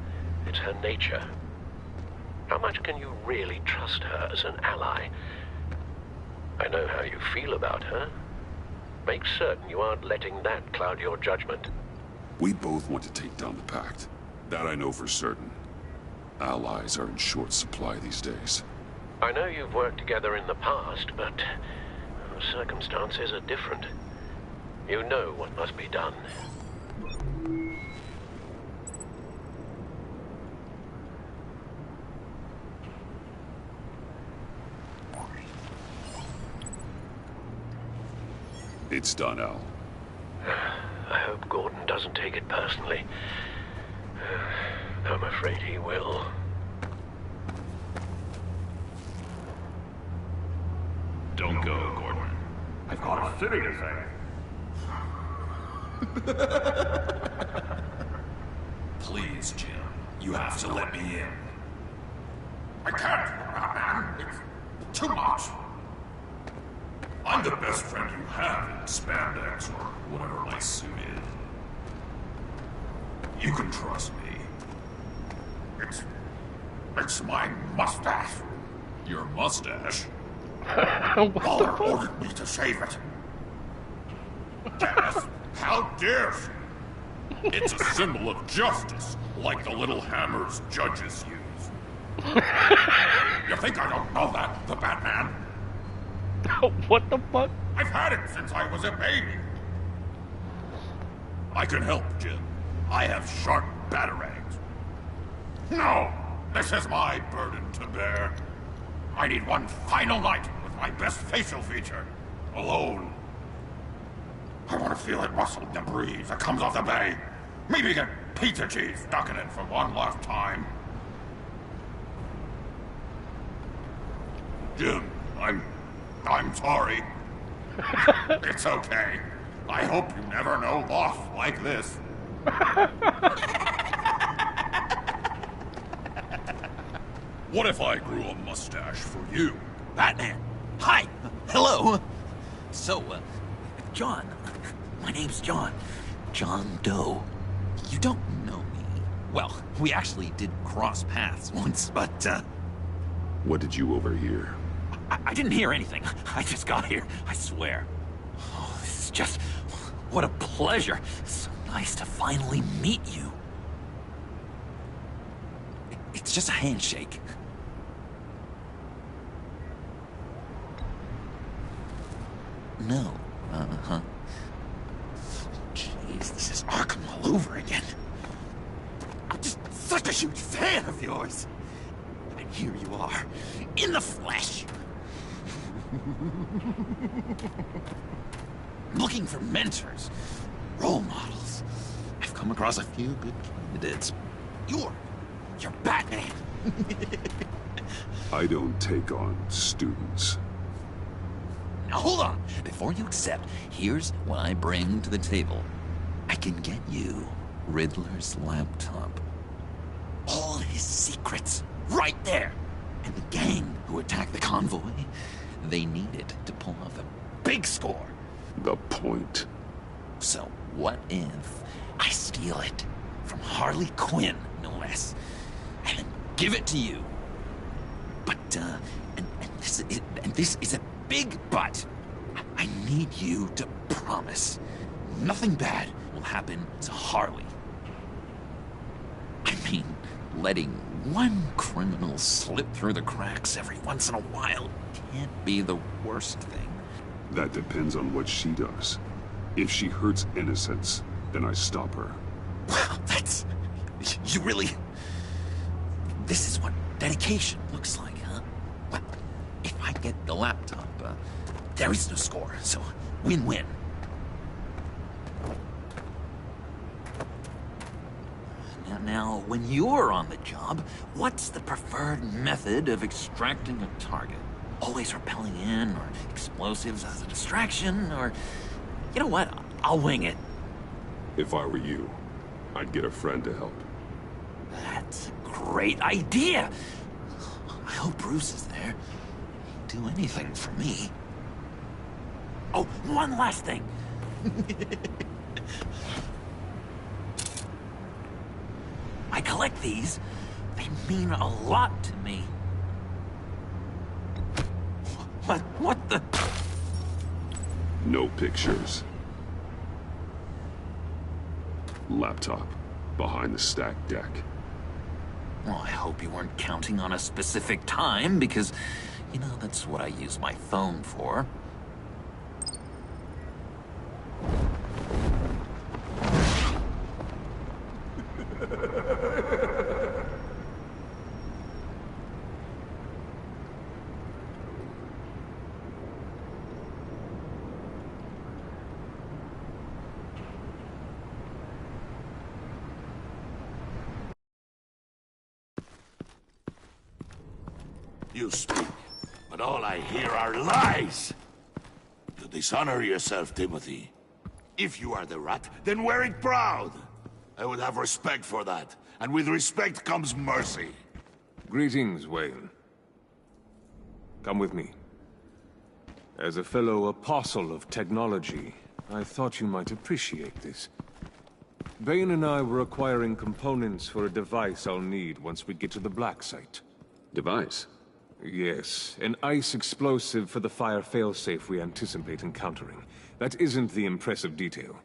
It's her nature. How much can you really trust her as an ally? I know how you feel about her. Make certain you aren't letting that cloud your judgment. We both want to take down the Pact. That I know for certain. Allies are in short supply these days. I know you've worked together in the past, but circumstances are different. You know what must be done. It's done, Al. I hope Gordon doesn't take it personally. I'm afraid he will. Don't go, Gordon. I've got a city to save. Please, Jim. You have to let me in. I can't, man. It's too much. I'm the best friend you have in spandex or whatever my suit is. You can trust me. It's my mustache. Your mustache? Waller ordered me to shave it. Death? How dare she? It's a symbol of justice, like the little hammers judges use. You think I don't know that, the Batman? What the fuck? I've had it since I was a baby. I can help, Jim. I have sharp batarangs. No! This is my burden to bear. I need one final night with my best facial feature. Alone. I want to feel it rustle in the breeze that comes off the bay. Maybe get pizza cheese stuck in it for one last time. Jim, I'm sorry. It's okay. I hope you never know loss like this. What if I grew a mustache for you? Batman. Hi. Hello. So, John. My name's John. John Doe. You don't know me. Well, we actually did cross paths once, but, What did you overhear? I didn't hear anything. I just got here, I swear. Oh, this is just... what a pleasure. So nice to finally meet you. It's just a handshake. No. Uh-huh. Jeez, this is Arkham all over again. I'm just such a huge fan of yours. And here you are, in the flesh. I'm looking for mentors, role models. I've come across a few good candidates. You're Batman. I don't take on students. Now hold on. Before you accept, here's what I bring to the table. I can get you Riddler's laptop. All his secrets, right there. And the gang who attacked the convoy, they need it to pull off a big score. The point. So what if I steal it from Harley Quinn, no less, and then give it to you? But, and this is a big but. I need you to promise nothing bad will happen to Harley. I mean, letting one criminal slip through the cracks every once in a while can't be the worst thing. That depends on what she does. If she hurts innocents, then I stop her. Wow, that's... You really... This is what dedication looks like, huh? Well, if I get the laptop, there is no score, so win-win. Now, when you're on the job, what's the preferred method of extracting a target? Always rappelling in, or explosives as a distraction, or... You know what? I'll wing it. If I were you, I'd get a friend to help. That's a great idea! I hope Bruce is there. He'd do anything for me. Oh, one last thing! I collect these. They mean a lot to me. What the... No pictures. Laptop. Behind the stacked deck. Well, I hope you weren't counting on a specific time, because, you know, that's what I use my phone for. You speak, but all I hear are lies! You dishonor yourself, Timothy. If you are the rat, then wear it proud! I would have respect for that, and with respect comes mercy. Greetings, Wayne. Come with me. As a fellow apostle of technology, I thought you might appreciate this. Bane and I were acquiring components for a device I'll need once we get to the Black Site. Device? Yes, an ice explosive for the fire failsafe we anticipate encountering. That isn't the impressive detail.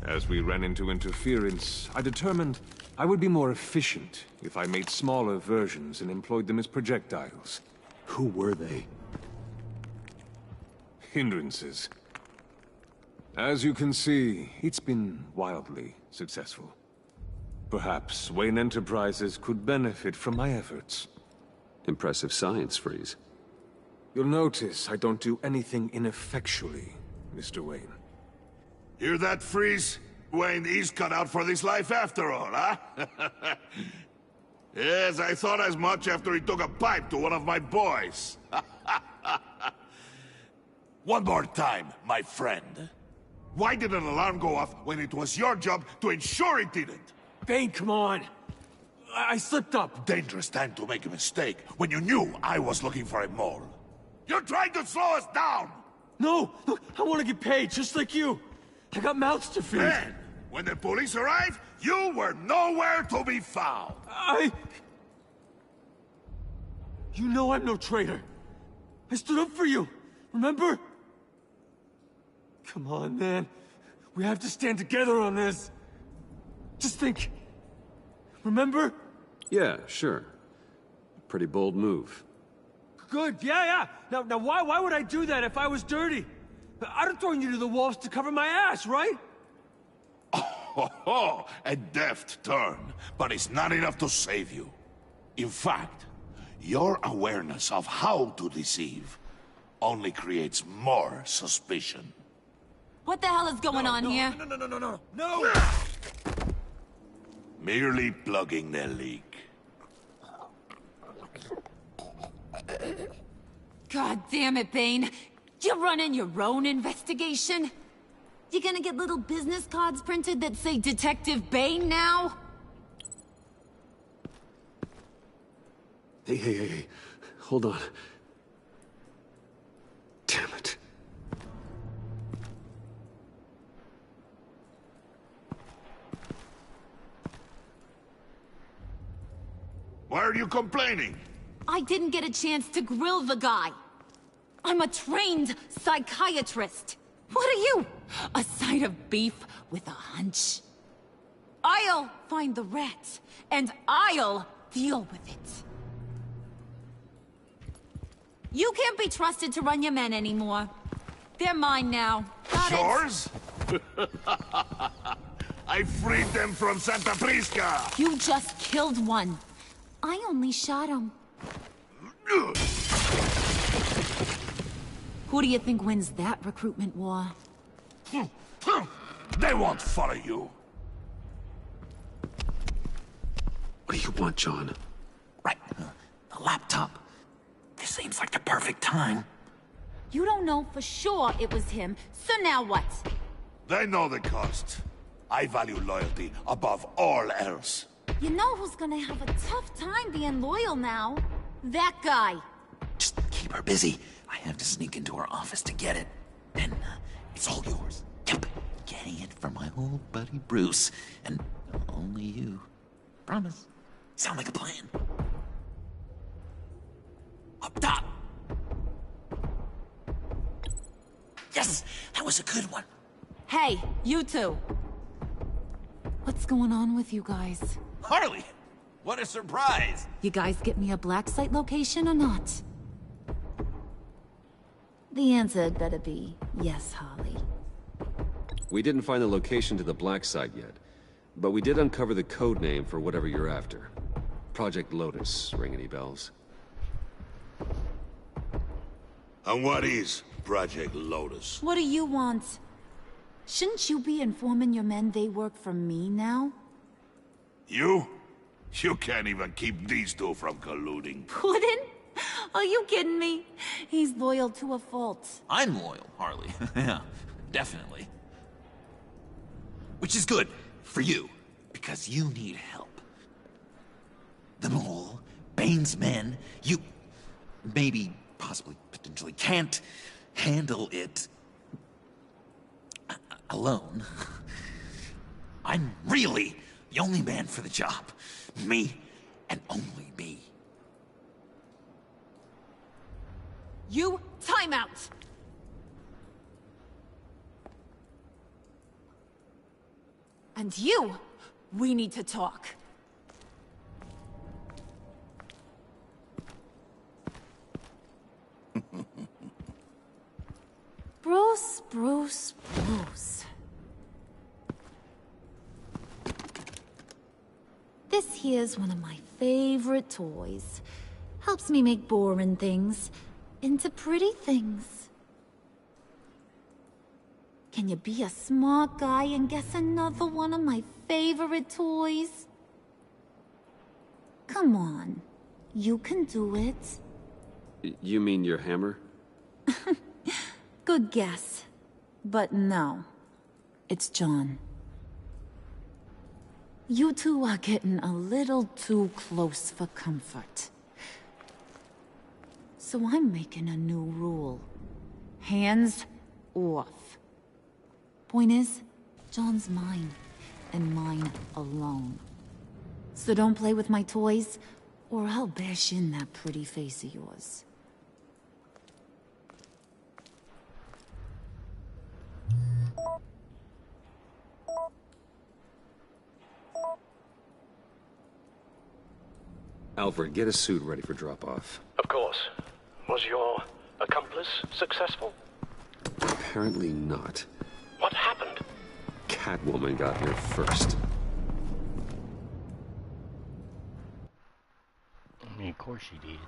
As we ran into interference, I determined I would be more efficient if I made smaller versions and employed them as projectiles. Who were they? Hindrances. As you can see, it's been wildly successful. Perhaps Wayne Enterprises could benefit from my efforts. Impressive science, Freeze. You'll notice I don't do anything ineffectually, Mr. Wayne. Hear that, Freeze? Wayne is cut out for this life after all, huh? Yes, I thought as much after he took a pipe to one of my boys. One more time, my friend. Why did an alarm go off when it was your job to ensure it didn't? Bane, come on! I slipped up! Dangerous time to make a mistake when you knew I was looking for a mole. You're trying to slow us down! No! Look, I want to get paid, just like you! I got mouths to feed! Then, when the police arrived, you were nowhere to be found! You know I'm no traitor! I stood up for you, remember? Come on, man. We have to stand together on this! Just think. Remember? Yeah, sure. Pretty bold move. Good, yeah. Now why would I do that if I was dirty? I'd have thrown you to the wolves to cover my ass, right? A deft turn, but it's not enough to save you. In fact, Your awareness of how to deceive only creates more suspicion. What the hell is going on here? No! Merely plugging the leak. God damn it, Bane. You're running your own investigation? You gonna get little business cards printed that say Detective Bane now? Hey. Hold on. Damn it. Why are you complaining? I didn't get a chance to grill the guy. I'm a trained psychiatrist. What are you? A side of beef with a hunch? I'll find the rat, and I'll deal with it. You can't be trusted to run your men anymore. They're mine now. Got it? Yours? I freed them from Santa Prisca! You just killed one. I only shot him. Who do you think wins that recruitment war? They won't follow you. What do you want, John? Right. The laptop. This seems like the perfect time. You don't know for sure it was him, so now what? They know the cost. I value loyalty above all else. You know who's gonna have a tough time being loyal now? That guy. Just keep her busy. I have to sneak into her office to get it. And it's all yours. Yep. Getting it from my old buddy Bruce. And only you. Promise. Sound like a plan. Up top. Yes, that was a good one. Hey, you two. What's going on with you guys? Harley, what a surprise. You guys get me a black site location or not? The answer had better be yes, Harley. We didn't find the location to the black site yet, but we did uncover the code name for whatever you're after. Project Lotus. Ring any bells? And what is Project Lotus? What do you want? Shouldn't you be informing your men they work for me now? You? You can't even keep these two from colluding. Puddin'? Are you kidding me? He's loyal to a fault. I'm loyal, Harley. Yeah, definitely. Which is good for you, because you need help. The mole, Bane's men, you maybe, possibly, potentially can't handle it alone. I'm really the only man for the job. Me, and only me. You, time out! And you, we need to talk. Bruce. This here's one of my favorite toys. Helps me make boring things into pretty things. Can you be a smart guy and guess another one of my favorite toys? Come on, you can do it. You mean your hammer? Good guess. But no, it's John. You two are getting a little too close for comfort. So I'm making a new rule. Hands off. Point is, John's mine, and mine alone. So don't play with my toys, or I'll bash in that pretty face of yours. Alfred, get a suit ready for drop-off. Of course. Was your accomplice successful? Apparently not. What happened? Catwoman got here first. Let me Of course she did.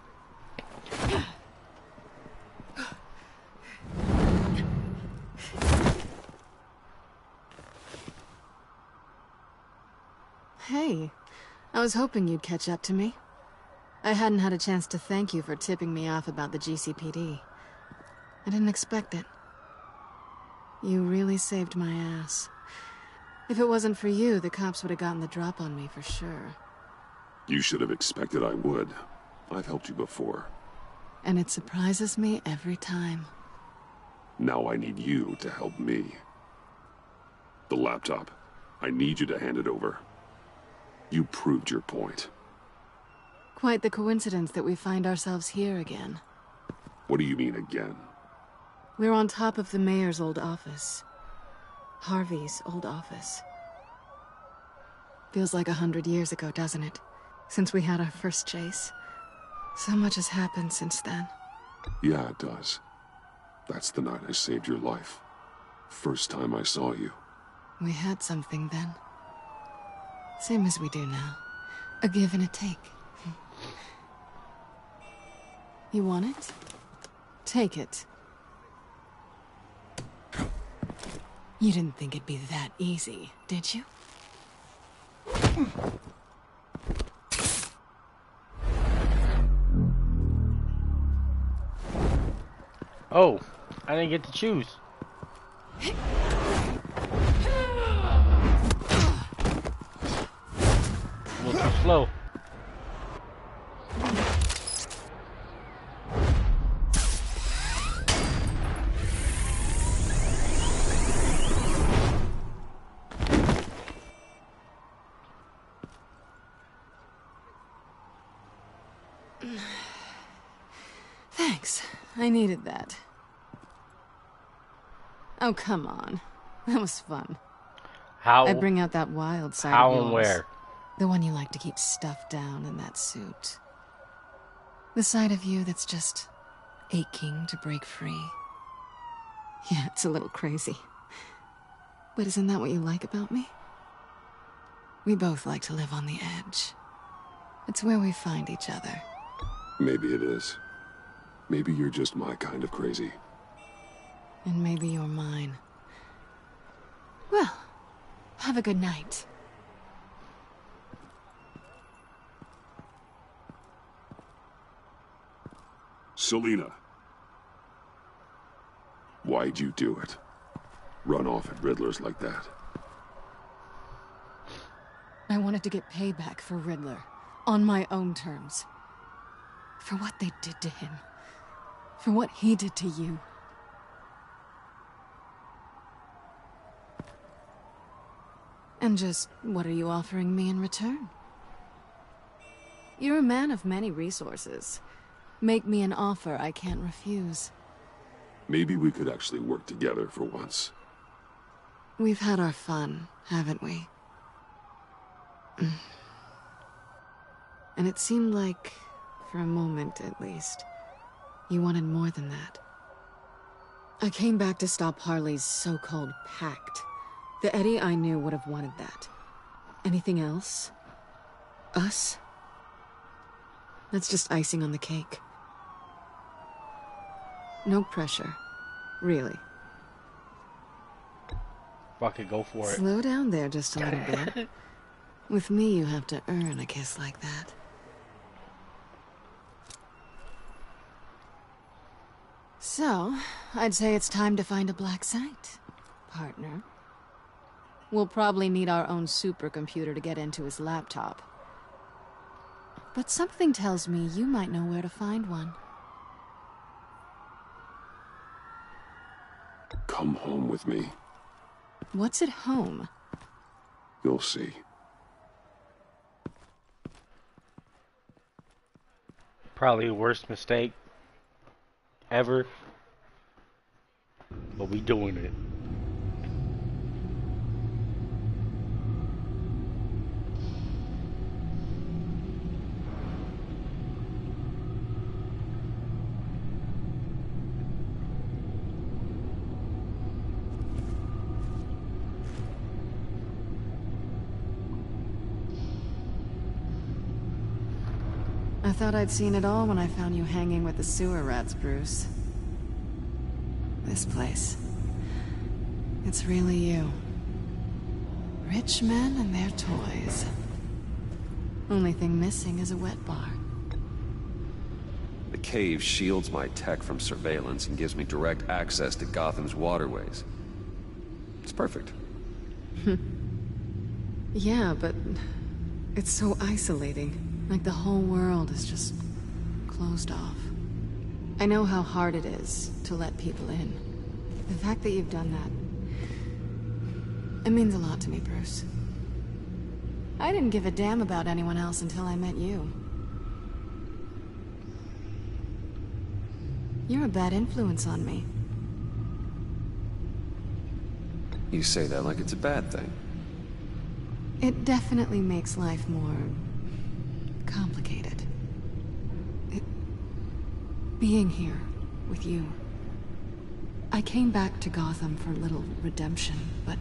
Hey, I was hoping you'd catch up to me. I hadn't had a chance to thank you for tipping me off about the GCPD. I didn't expect it. You really saved my ass. If it wasn't for you, the cops would have gotten the drop on me for sure. You should have expected I would. I've helped you before. And it surprises me every time. Now I need you to help me. The laptop. I need you to hand it over. You proved your point. Quite the coincidence that we find ourselves here again. What do you mean again? We're on top of the mayor's old office. Harvey's old office. Feels like 100 years ago, doesn't it? Since we had our first chase. So much has happened since then. Yeah, it does. That's the night I saved your life. First time I saw you. We had something then. Same as we do now. A give and a take. You want it? Take it. You didn't think it'd be that easy, did you? Oh, I didn't get to choose. A little too slow. Thanks. I needed that. Oh, come on. That was fun. How? I bring out that wild side how of yours. and where? The one you like to keep stuffed down in that suit. The side of you that's just aching to break free. Yeah, it's a little crazy. But isn't that what you like about me? We both like to live on the edge. It's where we find each other. Maybe it is. Maybe you're just my kind of crazy. And maybe you're mine. Well, have a good night. Selina. Why'd you do it? Run off at Riddlers like that? I wanted to get payback for Riddler. On my own terms. For what they did to him. For what he did to you. And just, what are you offering me in return? You're a man of many resources. Make me an offer I can't refuse. Maybe we could actually work together for once. We've had our fun, haven't we? And it seemed like, for a moment at least, you wanted more than that. I came back to stop Harley's so-called pact. The Eddie I knew would have wanted that. Anything else? Us? That's just icing on the cake. No pressure. Really. Fuck it, go for it. Slow down there just a little bit. With me, you have to earn a kiss like that. So, I'd say it's time to find a black site, partner. We'll probably need our own supercomputer to get into his laptop. But something tells me you might know where to find one. Come home with me. What's at home? You'll see. Probably the worst mistake ever. But we doing it. I thought I'd seen it all when I found you hanging with the sewer rats, Bruce. This place. It's really you. Rich men and their toys. Only thing missing is a wet bar. The cave shields my tech from surveillance and gives me direct access to Gotham's waterways. It's perfect. Yeah, but it's so isolating. Like the whole world is just closed off. I know how hard it is to let people in. The fact that you've done that, it means a lot to me, Bruce. I didn't give a damn about anyone else until I met you. You're a bad influence on me. You say that like it's a bad thing. It definitely makes life more complicated. Being here with you. I came back to Gotham for a little redemption, but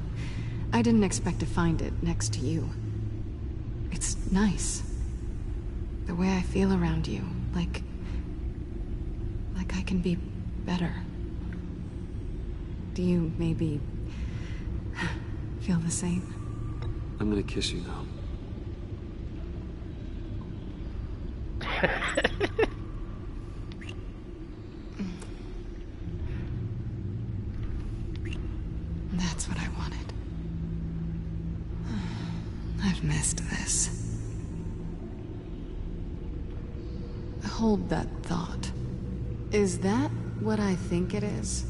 I didn't expect to find it next to you. It's nice. The way I feel around you, like I can be better. Do you maybe feel the same? I'm gonna kiss you now. That's what I wanted. I've missed this. Hold that thought. Is that what I think it is?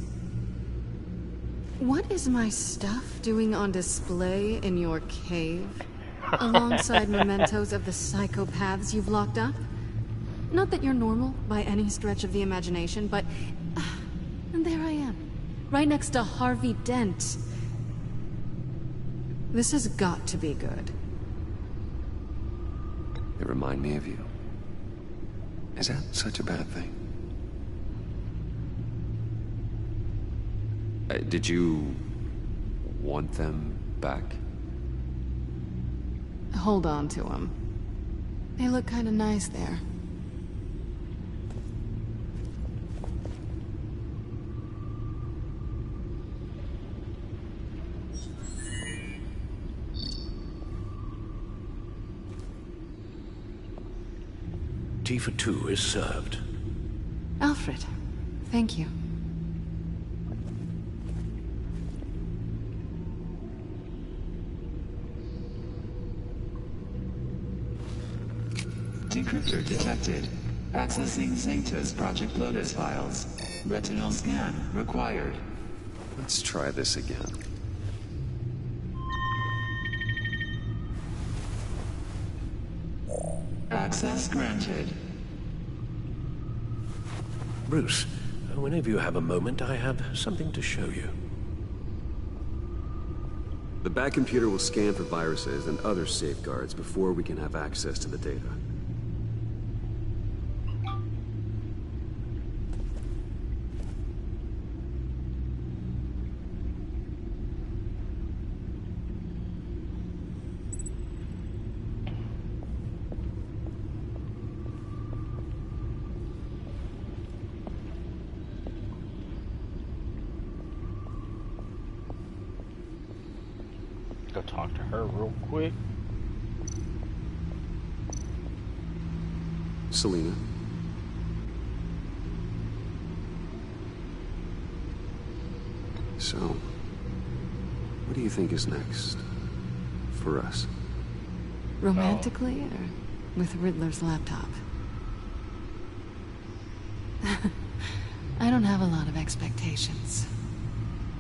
What is my stuff doing on display in your cave? Alongside mementos of the psychopaths you've locked up? Not that you're normal by any stretch of the imagination, but... and there I am, right next to Harvey Dent. This has got to be good. They remind me of you. Is that such a bad thing? Did you want them back? Hold on to them. They look kind of nice there. Tea for two is served. Alfred, thank you. Decryptor detected. Accessing Zeta's Project Lotus files. Retinal scan required. Let's try this again. Access granted. Bruce, whenever you have a moment, I have something to show you. The back computer will scan for viruses and other safeguards before we can have access to the data. Go talk to her real quick. Selina. So, what do you think is next for us? Romantically, or with Riddler's laptop? I don't have a lot of expectations,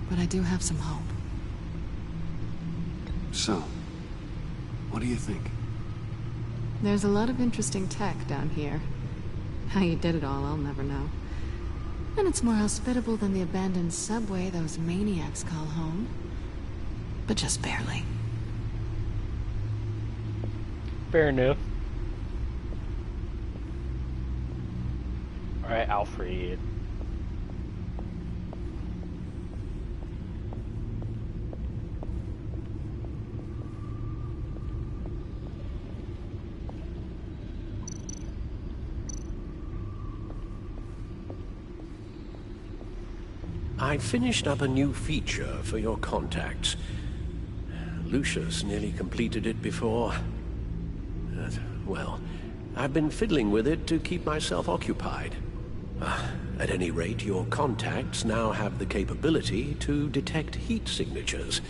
but I do have some hope. So, what do you think? There's a lot of interesting tech down here. How you did it all, I'll never know. And it's more hospitable than the abandoned subway those maniacs call home. But just barely. Fair enough. Alright, Alfred. I finished up a new feature for your contacts. Lucius nearly completed it before. Well, I've been fiddling with it to keep myself occupied. At any rate, your contacts now have the capability to detect heat signatures.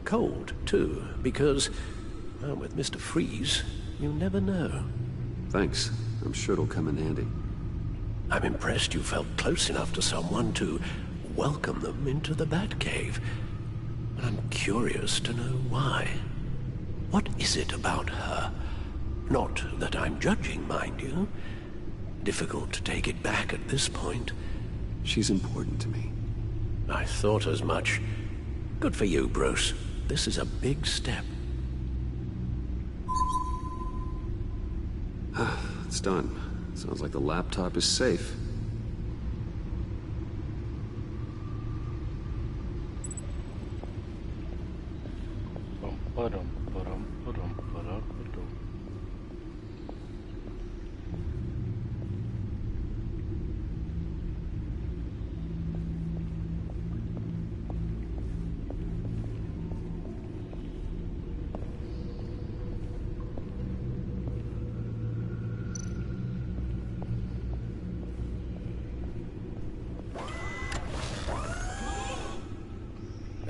Cold, too, because, well, with Mr. Freeze, you never know. Thanks. I'm sure it'll come in handy. I'm impressed you felt close enough to someone to welcome them into the Batcave. But I'm curious to know why. What is it about her? Not that I'm judging, mind you. Difficult to take it back at this point. She's important to me. I thought as much. Good for you, Bruce. This is a big step. It's done. Sounds like the laptop is safe.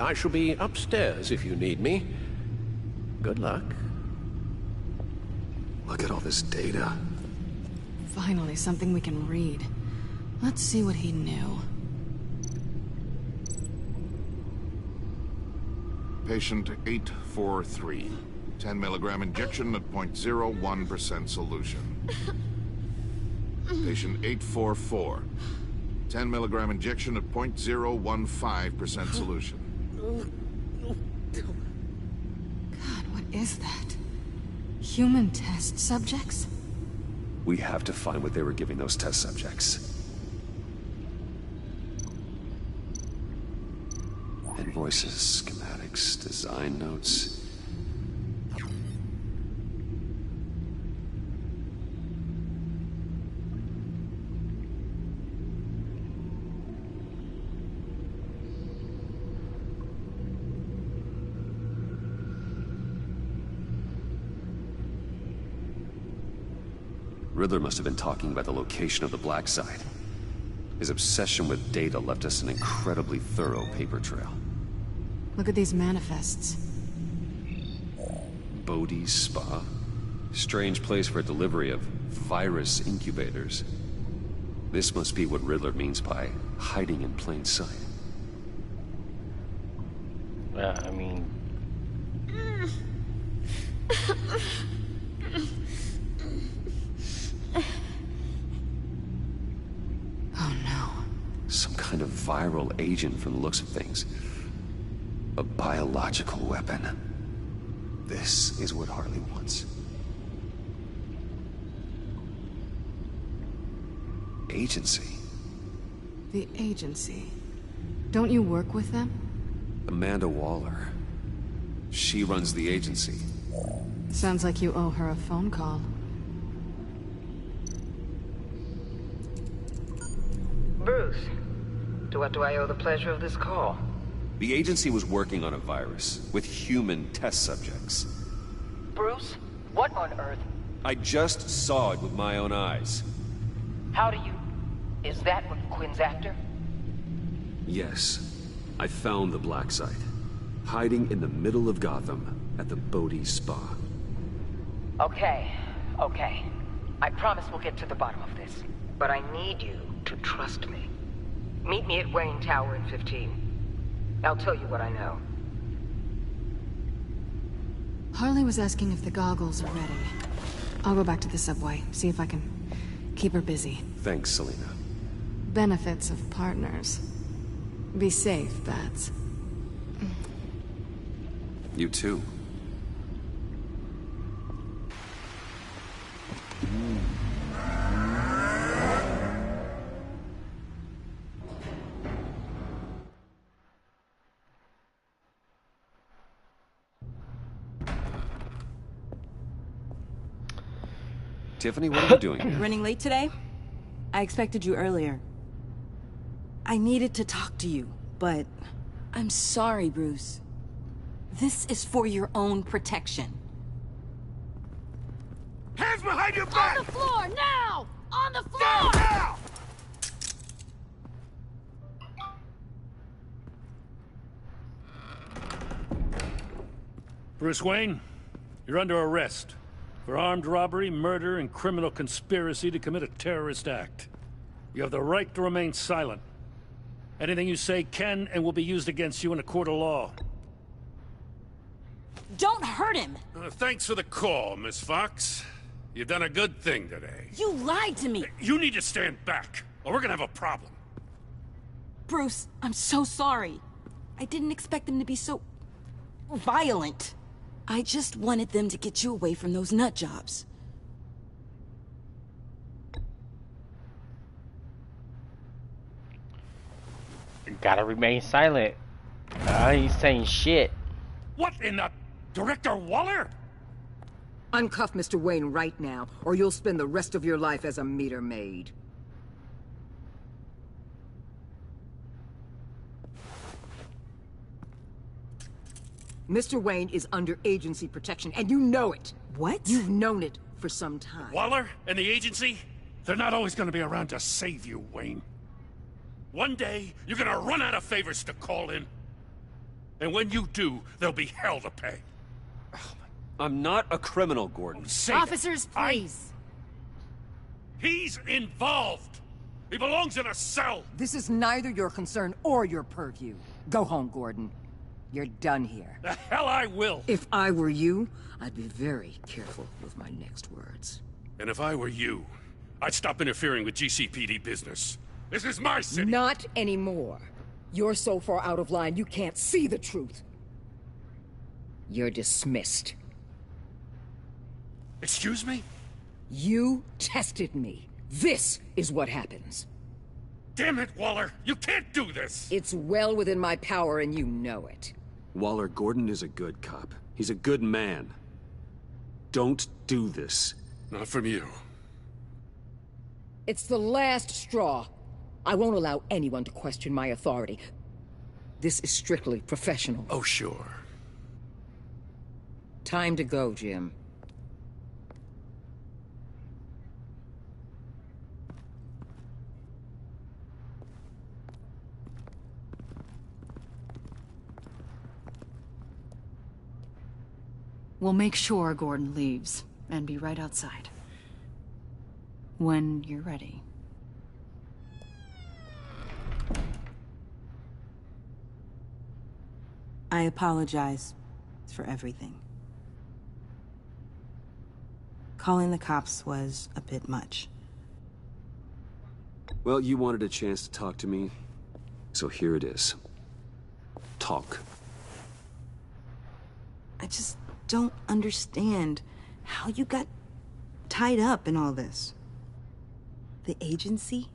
I shall be upstairs if you need me. Good luck. Look at all this data. Finally, something we can read. Let's see what he knew. Patient 843. 10 milligram injection at 0.01% solution. Patient 844. 10 milligram injection at 0.015% solution. God, what is that? Human test subjects? We have to find what they were giving those test subjects. Invoices, schematics, design notes. Riddler must have been talking about the location of the black site. His obsession with data left us an incredibly thorough paper trail. Look at these manifests. Bodhi's Spa? Strange place for a delivery of virus incubators. This must be what Riddler means by hiding in plain sight. I mean... Oh no. Some kind of viral agent from the looks of things. A biological weapon. This is what Harley wants. Agency. The agency. Don't you work with them? Amanda Waller. She runs the agency. Sounds like you owe her a phone call. Bruce, to what do I owe the pleasure of this call? The agency was working on a virus with human test subjects. Bruce, what on earth? I just saw it with my own eyes. How do you... Is that what Quinn's after? Yes. I found the black site. Hiding in the middle of Gotham at the Bodhi Spa. Okay. I promise we'll get to the bottom of this. But I need you to trust me. Meet me at Wayne Tower in 15. I'll tell you what I know. Harley was asking if the goggles are ready. I'll go back to the subway, see if I can keep her busy. Thanks, Selena. Benefits of partners. Be safe, Bats. You too. Tiffany, what are you doing here? Running late today? I expected you earlier. I needed to talk to you, but... I'm sorry, Bruce. This is for your own protection. Hands behind your back! On the floor, now! On the floor! Down, now! Bruce Wayne, you're under arrest for armed robbery, murder, and criminal conspiracy to commit a terrorist act. You have the right to remain silent. Anything you say can and will be used against you in a court of law. Don't hurt him! Thanks for the call, Miss Fox. You've done a good thing today. You lied to me! You need to stand back, or we're gonna have a problem. Bruce, I'm so sorry. I didn't expect them to be so... violent. I just wanted them to get you away from those nut jobs. Gotta remain silent. I ain't saying shit. What in the... Director Waller? Uncuff Mr. Wayne right now, or you'll spend the rest of your life as a meter maid. Mr. Wayne is under agency protection, and you know it. What? You've known it for some time. Waller and the agency? They're not always gonna be around to save you, Wayne. One day, you're gonna run out of favors to call in. And when you do, there'll be hell to pay. I'm not a criminal, Gordon. Officers, please. He's involved. He belongs in a cell. This is neither your concern or your purview. Go home, Gordon. You're done here. The hell I will. If I were you, I'd be very careful with my next words. And if I were you, I'd stop interfering with GCPD business. This is my city. Not anymore. You're so far out of line, you can't see the truth. You're dismissed. Excuse me? You tested me. This is what happens. Damn it, Waller! You can't do this! It's well within my power and you know it. Waller, Gordon is a good cop. He's a good man. Don't do this. Not from you. It's the last straw. I won't allow anyone to question my authority. This is strictly professional. Oh, sure. Time to go, Jim. We'll make sure Gordon leaves, and be right outside. When you're ready. I apologize for everything. Calling the cops was a bit much. Well, you wanted a chance to talk to me, so here it is. Talk. I just don't understand how you got tied up in all this. The agency?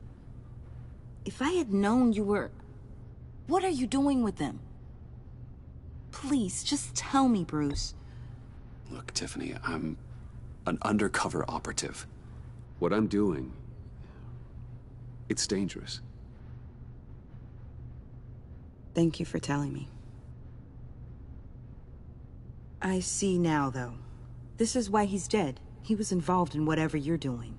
If I had known you were... What are you doing with them? Please, just tell me, Bruce. Look, Tiffany, I'm an undercover operative. What I'm doing, it's dangerous. Thank you for telling me. I see now, though. This is why he's dead. He was involved in whatever you're doing.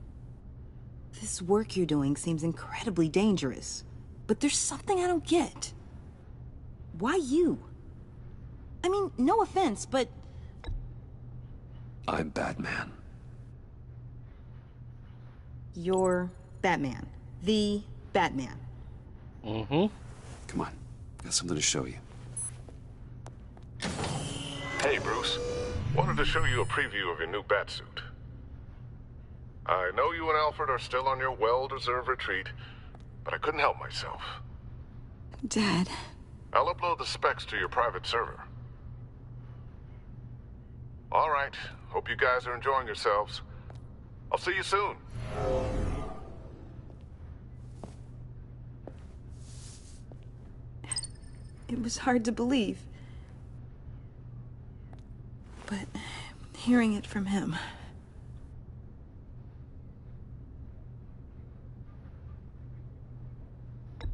This work you're doing seems incredibly dangerous. But there's something I don't get. Why you? I mean, no offense, but... I'm Batman. You're Batman. The Batman. Mm-hmm. Come on. Got something to show you. Hey, Bruce. Wanted to show you a preview of your new Batsuit. I know you and Alfred are still on your well-deserved retreat, but I couldn't help myself. Dad. I'll upload the specs to your private server. All right. Hope you guys are enjoying yourselves. I'll see you soon. It was hard to believe. But hearing it from him...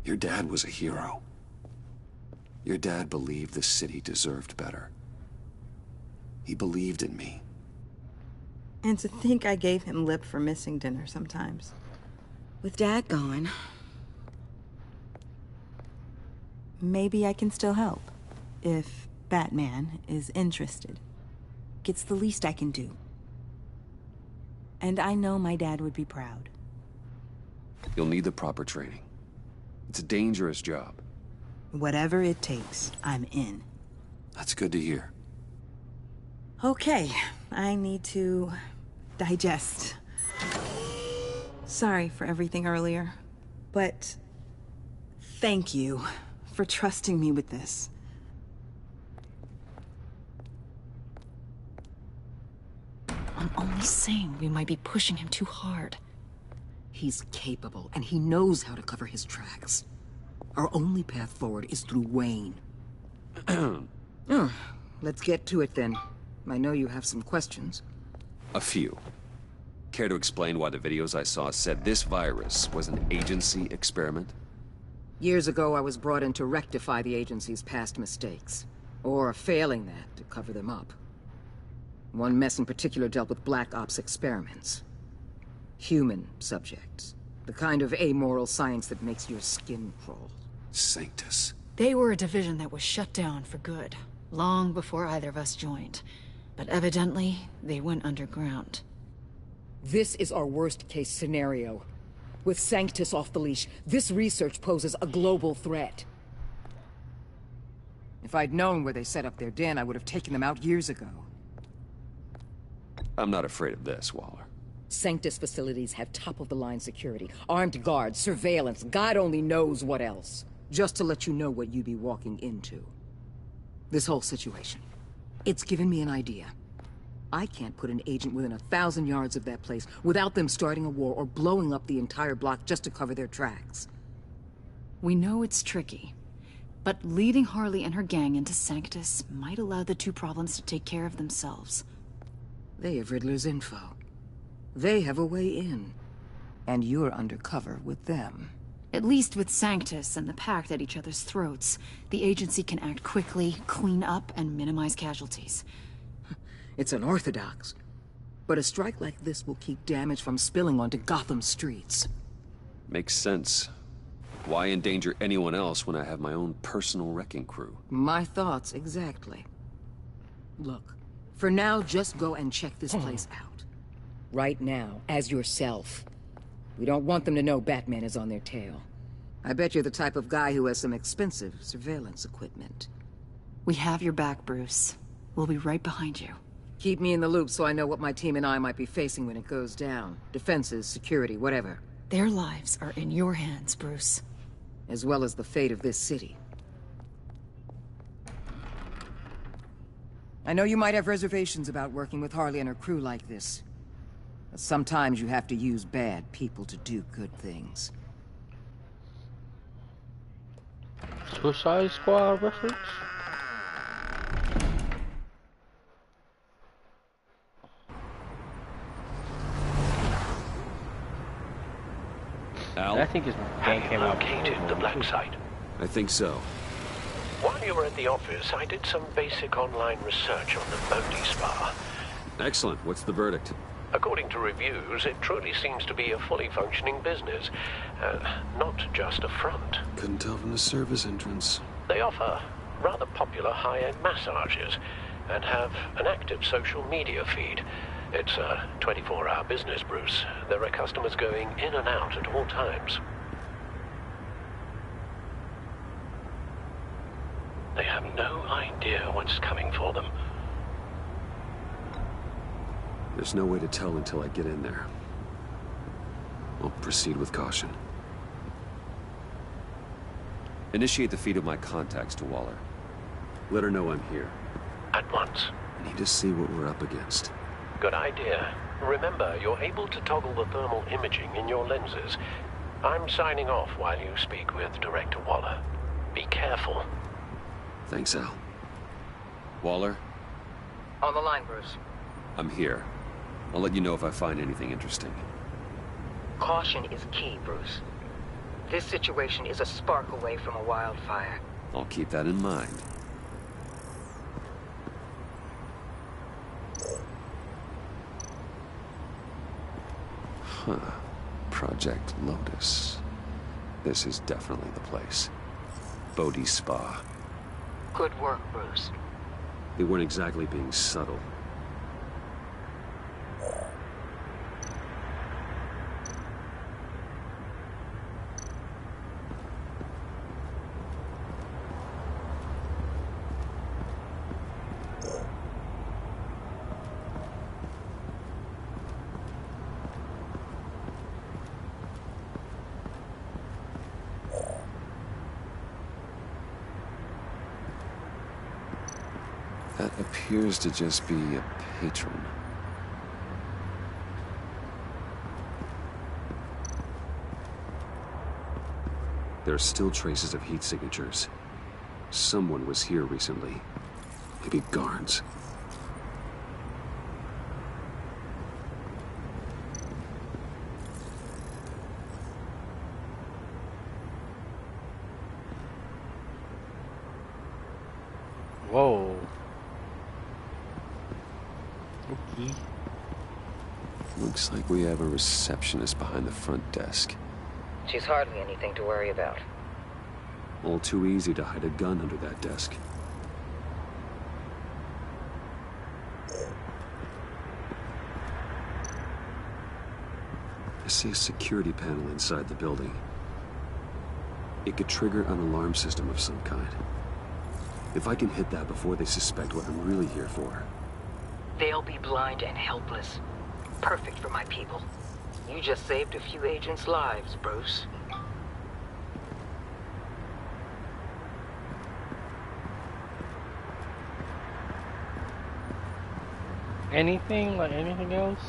Your dad was a hero. Your dad believed the city deserved better. He believed in me. And to think I gave him lip for missing dinner sometimes. With Dad gone, maybe I can still help. If Batman is interested. It's the least I can do. And I know my dad would be proud. You'll need the proper training. It's a dangerous job. Whatever it takes, I'm in. That's good to hear. Okay, I need to digest. Sorry for everything earlier, but thank you for trusting me with this. I'm only saying we might be pushing him too hard. He's capable, and he knows how to cover his tracks. Our only path forward is through Wayne. Let's get to it then. I know you have some questions. A few. Care to explain why the videos I saw said this virus was an agency experiment? Years ago, I was brought in to rectify the agency's past mistakes. Or, failing that, to cover them up. One mess in particular dealt with Black Ops experiments. Human subjects. The kind of amoral science that makes your skin crawl. Sanctus. They were a division that was shut down for good, long before either of us joined. But evidently, they went underground. This is our worst-case scenario. With Sanctus off the leash, this research poses a global threat. If I'd known where they set up their den, I would have taken them out years ago. I'm not afraid of this, Waller. Sanctus facilities have top-of-the-line security, armed guards, surveillance, God only knows what else. Just to let you know what you'd be walking into. This whole situation, it's given me an idea. I can't put an agent within 1,000 yards of that place without them starting a war or blowing up the entire block just to cover their tracks. We know it's tricky, but leading Harley and her gang into Sanctus might allow the two problems to take care of themselves. They have Riddler's info. They have a way in. And you're undercover with them. At least with Sanctus and the Pact at each other's throats, the agency can act quickly, clean up, and minimize casualties. It's unorthodox. But a strike like this will keep damage from spilling onto Gotham streets. Makes sense. Why endanger anyone else when I have my own personal wrecking crew? My thoughts, exactly. Look, for now, just go and check this place out. Right now, as yourself. We don't want them to know Batman is on their tail. I bet you're the type of guy who has some expensive surveillance equipment. We have your back, Bruce. We'll be right behind you. Keep me in the loop so I know what my team and I might be facing when it goes down. Defenses, security, whatever. Their lives are in your hands, Bruce. As well as the fate of this city. I know you might have reservations about working with Harley and her crew like this. But sometimes you have to use bad people to do good things. Suicide Squad reference? Al? I think his game came out. Located the black site. I think so. While you were at the office, I did some basic online research on the Bodhi Spa. Excellent. What's the verdict? According to reviews, it truly seems to be a fully functioning business. Not just a front. Couldn't tell from the service entrance. They offer rather popular high-end massages and have an active social media feed. It's a 24-hour business, Bruce. There are customers going in and out at all times. They have no idea what's coming for them. There's no way to tell until I get in there. I'll proceed with caution. Initiate the feed of my contacts to Waller. Let her know I'm here. At once. I need to see what we're up against. Good idea. Remember, you're able to toggle the thermal imaging in your lenses. I'm signing off while you speak with Director Waller. Be careful. Thanks, Al. Waller? On the line, Bruce. I'm here. I'll let you know if I find anything interesting. Caution is key, Bruce. This situation is a spark away from a wildfire. I'll keep that in mind. Huh. Project Lotus. This is definitely the place. Bodhi Spa. Good work, Bruce. They weren't exactly being subtle. That appears to just be a patron. There are still traces of heat signatures. Someone was here recently. Maybe guards. Whoa. Okay. Looks like we have a receptionist behind the front desk. She's hardly anything to worry about. All too easy to hide a gun under that desk. I see a security panel inside the building. It could trigger an alarm system of some kind. If I can hit that before they suspect what I'm really here for. They'll be blind and helpless. Perfect for my people. You just saved a few agents' lives, Bruce. Anything? Like anything else?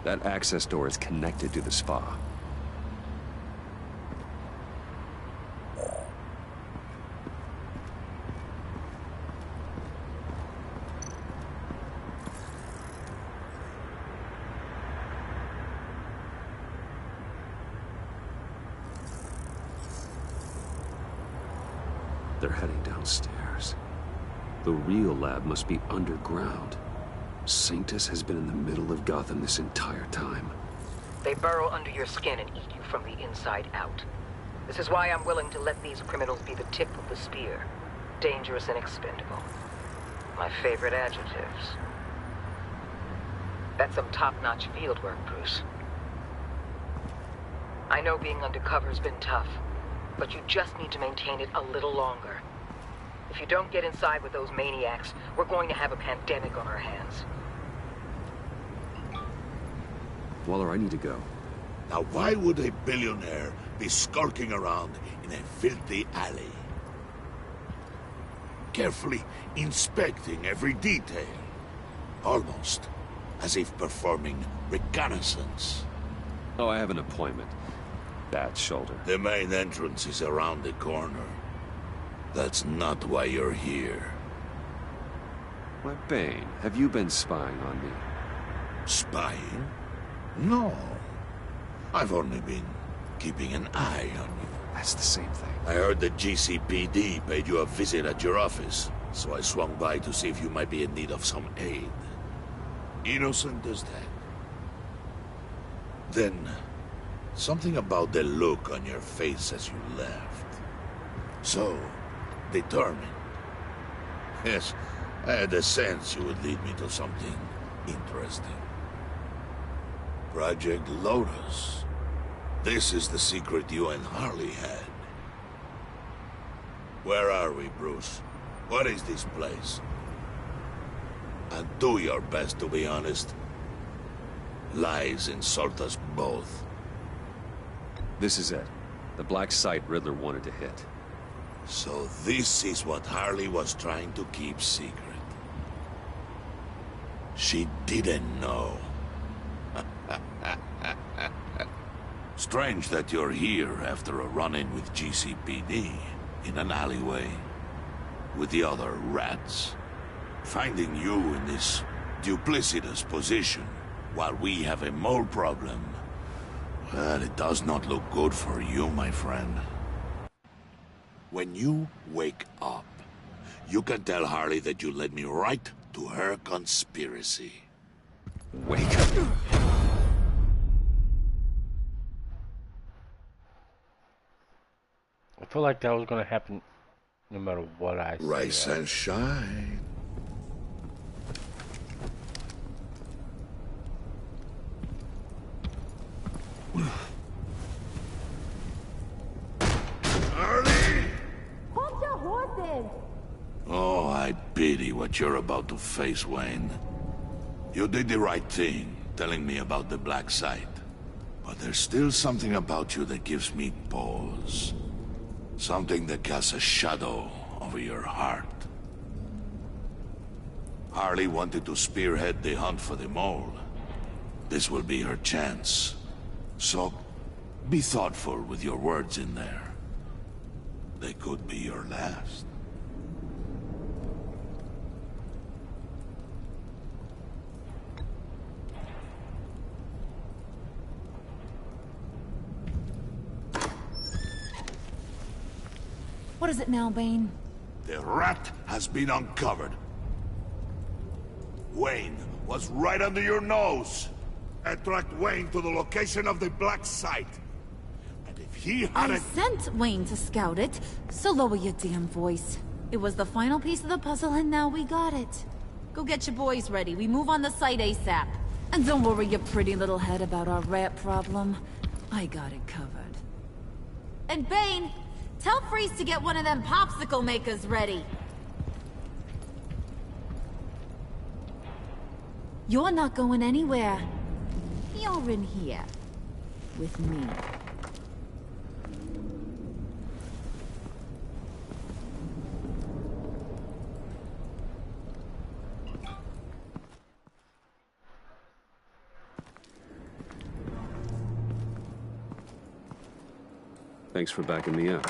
That access door is connected to the spa. They're heading downstairs. The real lab must be underground. Sanctus has been in the middle of Gotham this entire time. They burrow under your skin and eat you from the inside out. This is why I'm willing to let these criminals be the tip of the spear. Dangerous and expendable. My favorite adjectives. That's some top-notch field work, Bruce. I know being undercover's been tough, but you just need to maintain it a little longer. If you don't get inside with those maniacs, we're going to have a pandemic on our hands. Waller, I need to go. Now why would a billionaire be skulking around in a filthy alley? Carefully inspecting every detail. Almost as if performing reconnaissance. Oh, I have an appointment. Bad shoulder. The main entrance is around the corner. That's not why you're here. Why, Bane, have you been spying on me? Spying? No. I've only been keeping an eye on you. That's the same thing. I heard the GCPD paid you a visit at your office, so I swung by to see if you might be in need of some aid. Innocent as that. Then, something about the look on your face as you left. So, determined. Yes, I had a sense you would lead me to something interesting. Project Lotus. This is the secret you and Harley had. Where are we, Bruce? What is this place? And do your best to be honest. Lies insult us both. This is it. The black site Riddler wanted to hit. So this is what Harley was trying to keep secret. She didn't know. Strange that you're here after a run-in with GCPD in an alleyway with the other rats. Finding you in this duplicitous position while we have a mole problem, well, it does not look good for you, my friend. When you wake up, you can tell Harley that you led me right to her conspiracy. Wake up. I feel like that was gonna happen no matter what I say. Rise and shine. Harley! Hold your horses! Oh, I pity what you're about to face, Wayne. You did the right thing, telling me about the black site. But there's still something about you that gives me pause. Something that casts a shadow over your heart. Harley wanted to spearhead the hunt for the mole. This will be her chance. So, be thoughtful with your words in there. They could be your last. What is it now, Bane? The rat has been uncovered. Wayne was right under your nose. I tracked Wayne to the location of the black site. And if he I sent Wayne to scout it, so lower your damn voice. It was the final piece of the puzzle and now we got it. Go get your boys ready. We move on the site ASAP. And don't worry your pretty little head about our rat problem. I got it covered. And Bane, tell Freeze to get one of them popsicle makers ready. You're not going anywhere. You're in here. With me. Thanks for backing me up.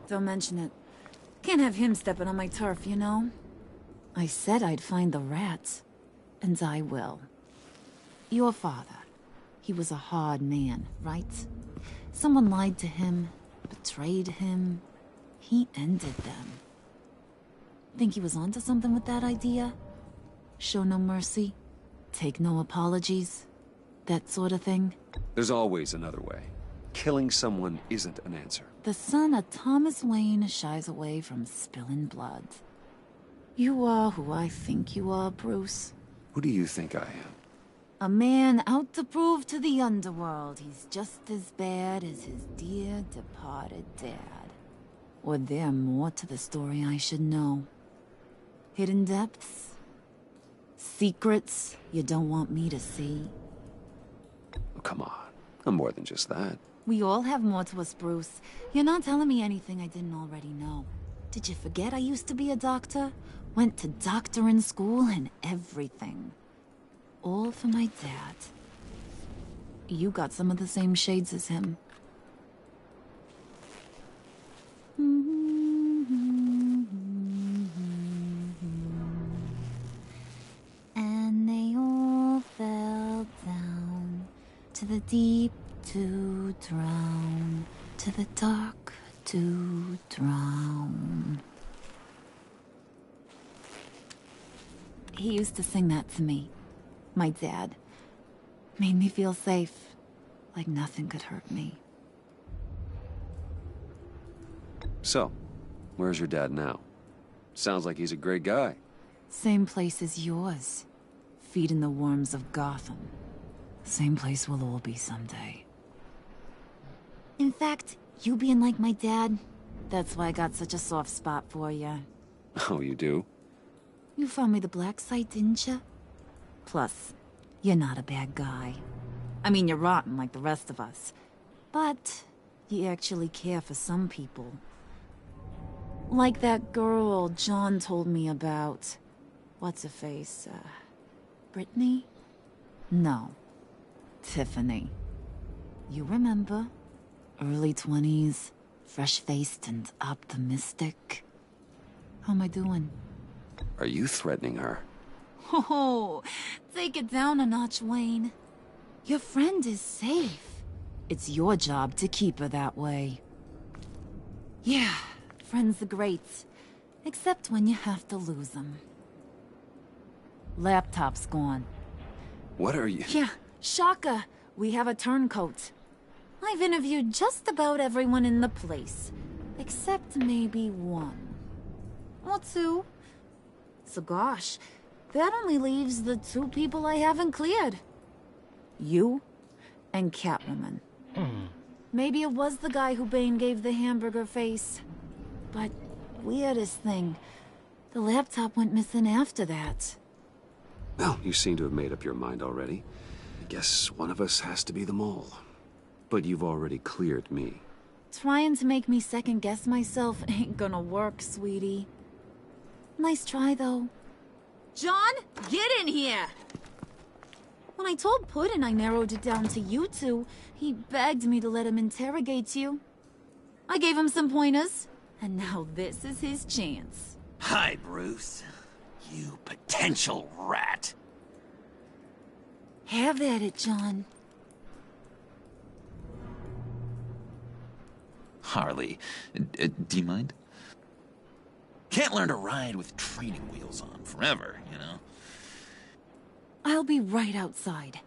Don't mention it. Can't have him stepping on my turf, you know? I said I'd find the rats. And I will. Your father. He was a hard man, right? Someone lied to him, betrayed him. He ended them. Think he was onto something with that idea? Show no mercy? Take no apologies? That sort of thing? There's always another way. Killing someone isn't an answer. The son of Thomas Wayne shies away from spilling blood. You are who I think you are, Bruce. Who do you think I am? A man out to prove to the underworld he's just as bad as his dear departed dad. Or there more to the story I should know. Hidden depths? Secrets you don't want me to see? Oh, come on. I'm more than just that. We all have more to us, Bruce. You're not telling me anything I didn't already know. Did you forget I used to be a doctor? Went to doctoring school and everything. All for my dad. You got some of the same shades as him. And they all fell down to the deep to drown, to the dark to drown. He used to sing that to me. My dad. Made me feel safe. Like nothing could hurt me. So, where's your dad now? Sounds like he's a great guy. Same place as yours. Feeding the worms of Gotham. Same place we'll all be someday. In fact, you being like my dad, that's why I got such a soft spot for you. Oh, you do? You found me the black site, didn't you? Plus, you're not a bad guy. I mean, you're rotten like the rest of us. But you actually care for some people. Like that girl John told me about. What's her face? Brittany? No. Tiffany. You remember? Early 20s, fresh-faced and optimistic. How am I doing? Are you threatening her? Oh, take it down a notch, Wayne. Your friend is safe. It's your job to keep her that way. Yeah, friends are great. Except when you have to lose them. Laptop's gone. What are you... Yeah, shocker. We have a turncoat. I've interviewed just about everyone in the place. Except maybe one. Or two. So gosh, that only leaves the two people I haven't cleared. You and Catwoman. Maybe it was the guy who Bane gave the hamburger face. But weirdest thing, the laptop went missing after that. Well, you seem to have made up your mind already. I guess one of us has to be the mole. But you've already cleared me. Trying to make me second-guess myself ain't gonna work, sweetie. Nice try, though. John, get in here! When I told Puddin' I narrowed it down to you two, he begged me to let him interrogate you. I gave him some pointers, and now this is his chance. Hi, Bruce. You potential rat. Have at it, John. Harley, do you mind? Can't learn to ride with training wheels on forever, you know? I'll be right outside.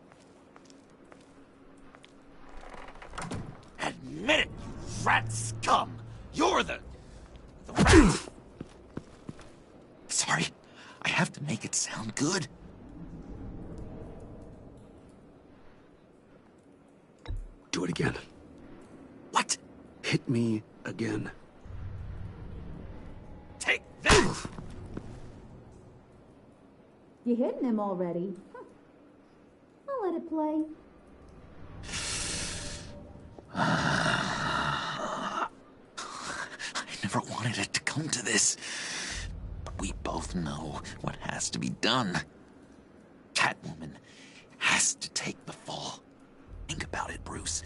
Admit it, you rat scum! You're the rat! Sorry, I have to make it sound good. Do it again. What? Hit me again. Take that! You hitting him already? Huh. I'll let it play. I never wanted it to come to this. But we both know what has to be done. Catwoman has to take the fall. Think about it, Bruce.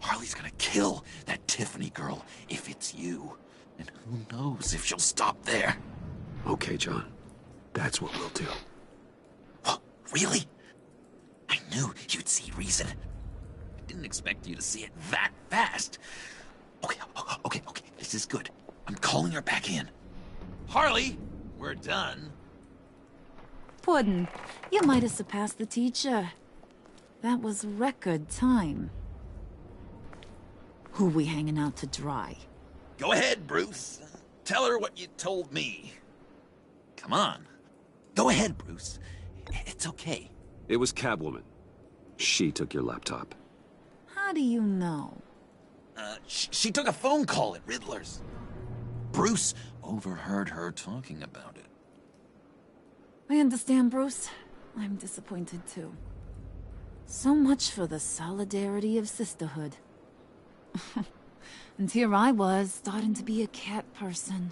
Harley's gonna kill that Tiffany girl if it's you. And who knows if she'll stop there. Okay, John. That's what we'll do. Oh, really? I knew you'd see reason. I didn't expect you to see it that fast. Okay. This is good. I'm calling her back in. Harley, we're done. Puddin', you might have surpassed the teacher. That was record time. Who we hanging out to dry? Go ahead, Bruce. Tell her what you told me. Come on. Go ahead, Bruce. It's okay. It was Catwoman. She took your laptop. How do you know? She took a phone call at Riddler's. Bruce overheard her talking about it. I understand, Bruce. I'm disappointed, too. So much for the solidarity of sisterhood. And here I was, starting to be a cat person.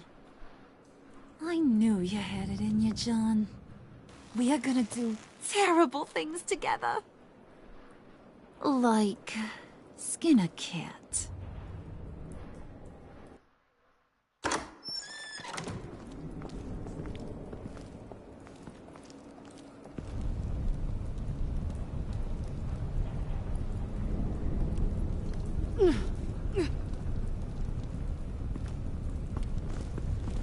I knew you had it in you, John. We are gonna do terrible things together. Like skin a cat.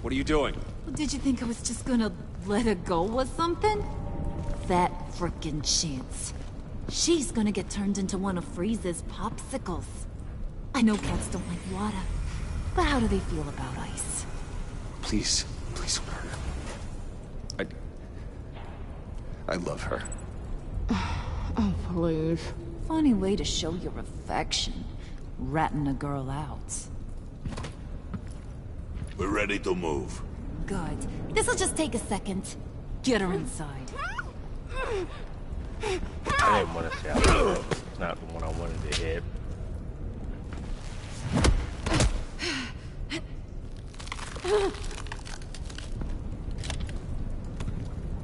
What are you doing? Did you think I was just gonna let her go or something? That frickin' chance. She's gonna get turned into one of Freeze's popsicles. I know cats don't like water, but how do they feel about ice? Please don't hurt her. I love her. Oh, please. Funny way to show your affection. Ratting a girl out. We're ready to move. Good. This'll just take a second. Get her inside. I didn't want to say it's not the one I wanted to hit.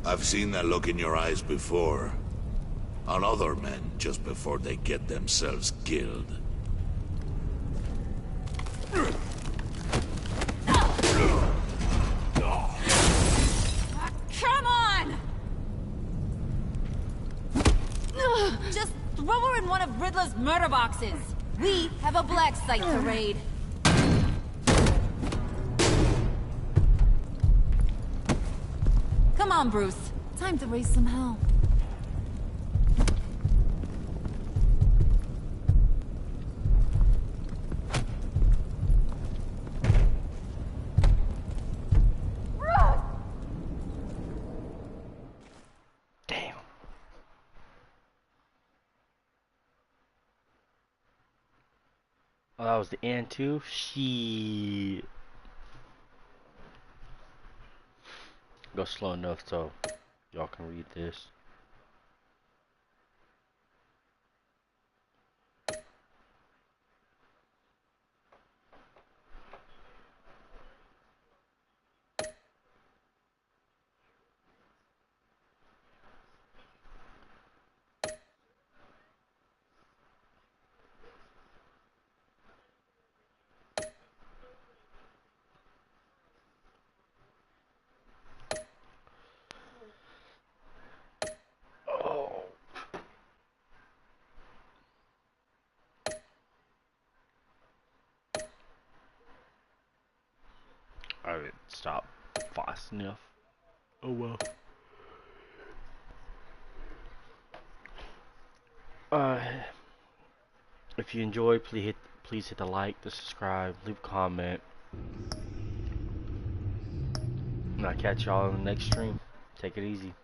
I've seen that look in your eyes before. On other men, just before they get themselves killed. Come on! Just throw her in one of Riddler's murder boxes. We have a black site to raid. Come on, Bruce. Time to raise some hell. Damn. Oh, that was the end too? Shit. Go slow enough so y'all can read this. Oh. I didn't stop fast enough. Oh well. If you enjoyed, please hit the like, the subscribe, leave a comment. And I'll catch y'all in the next stream. Take it easy.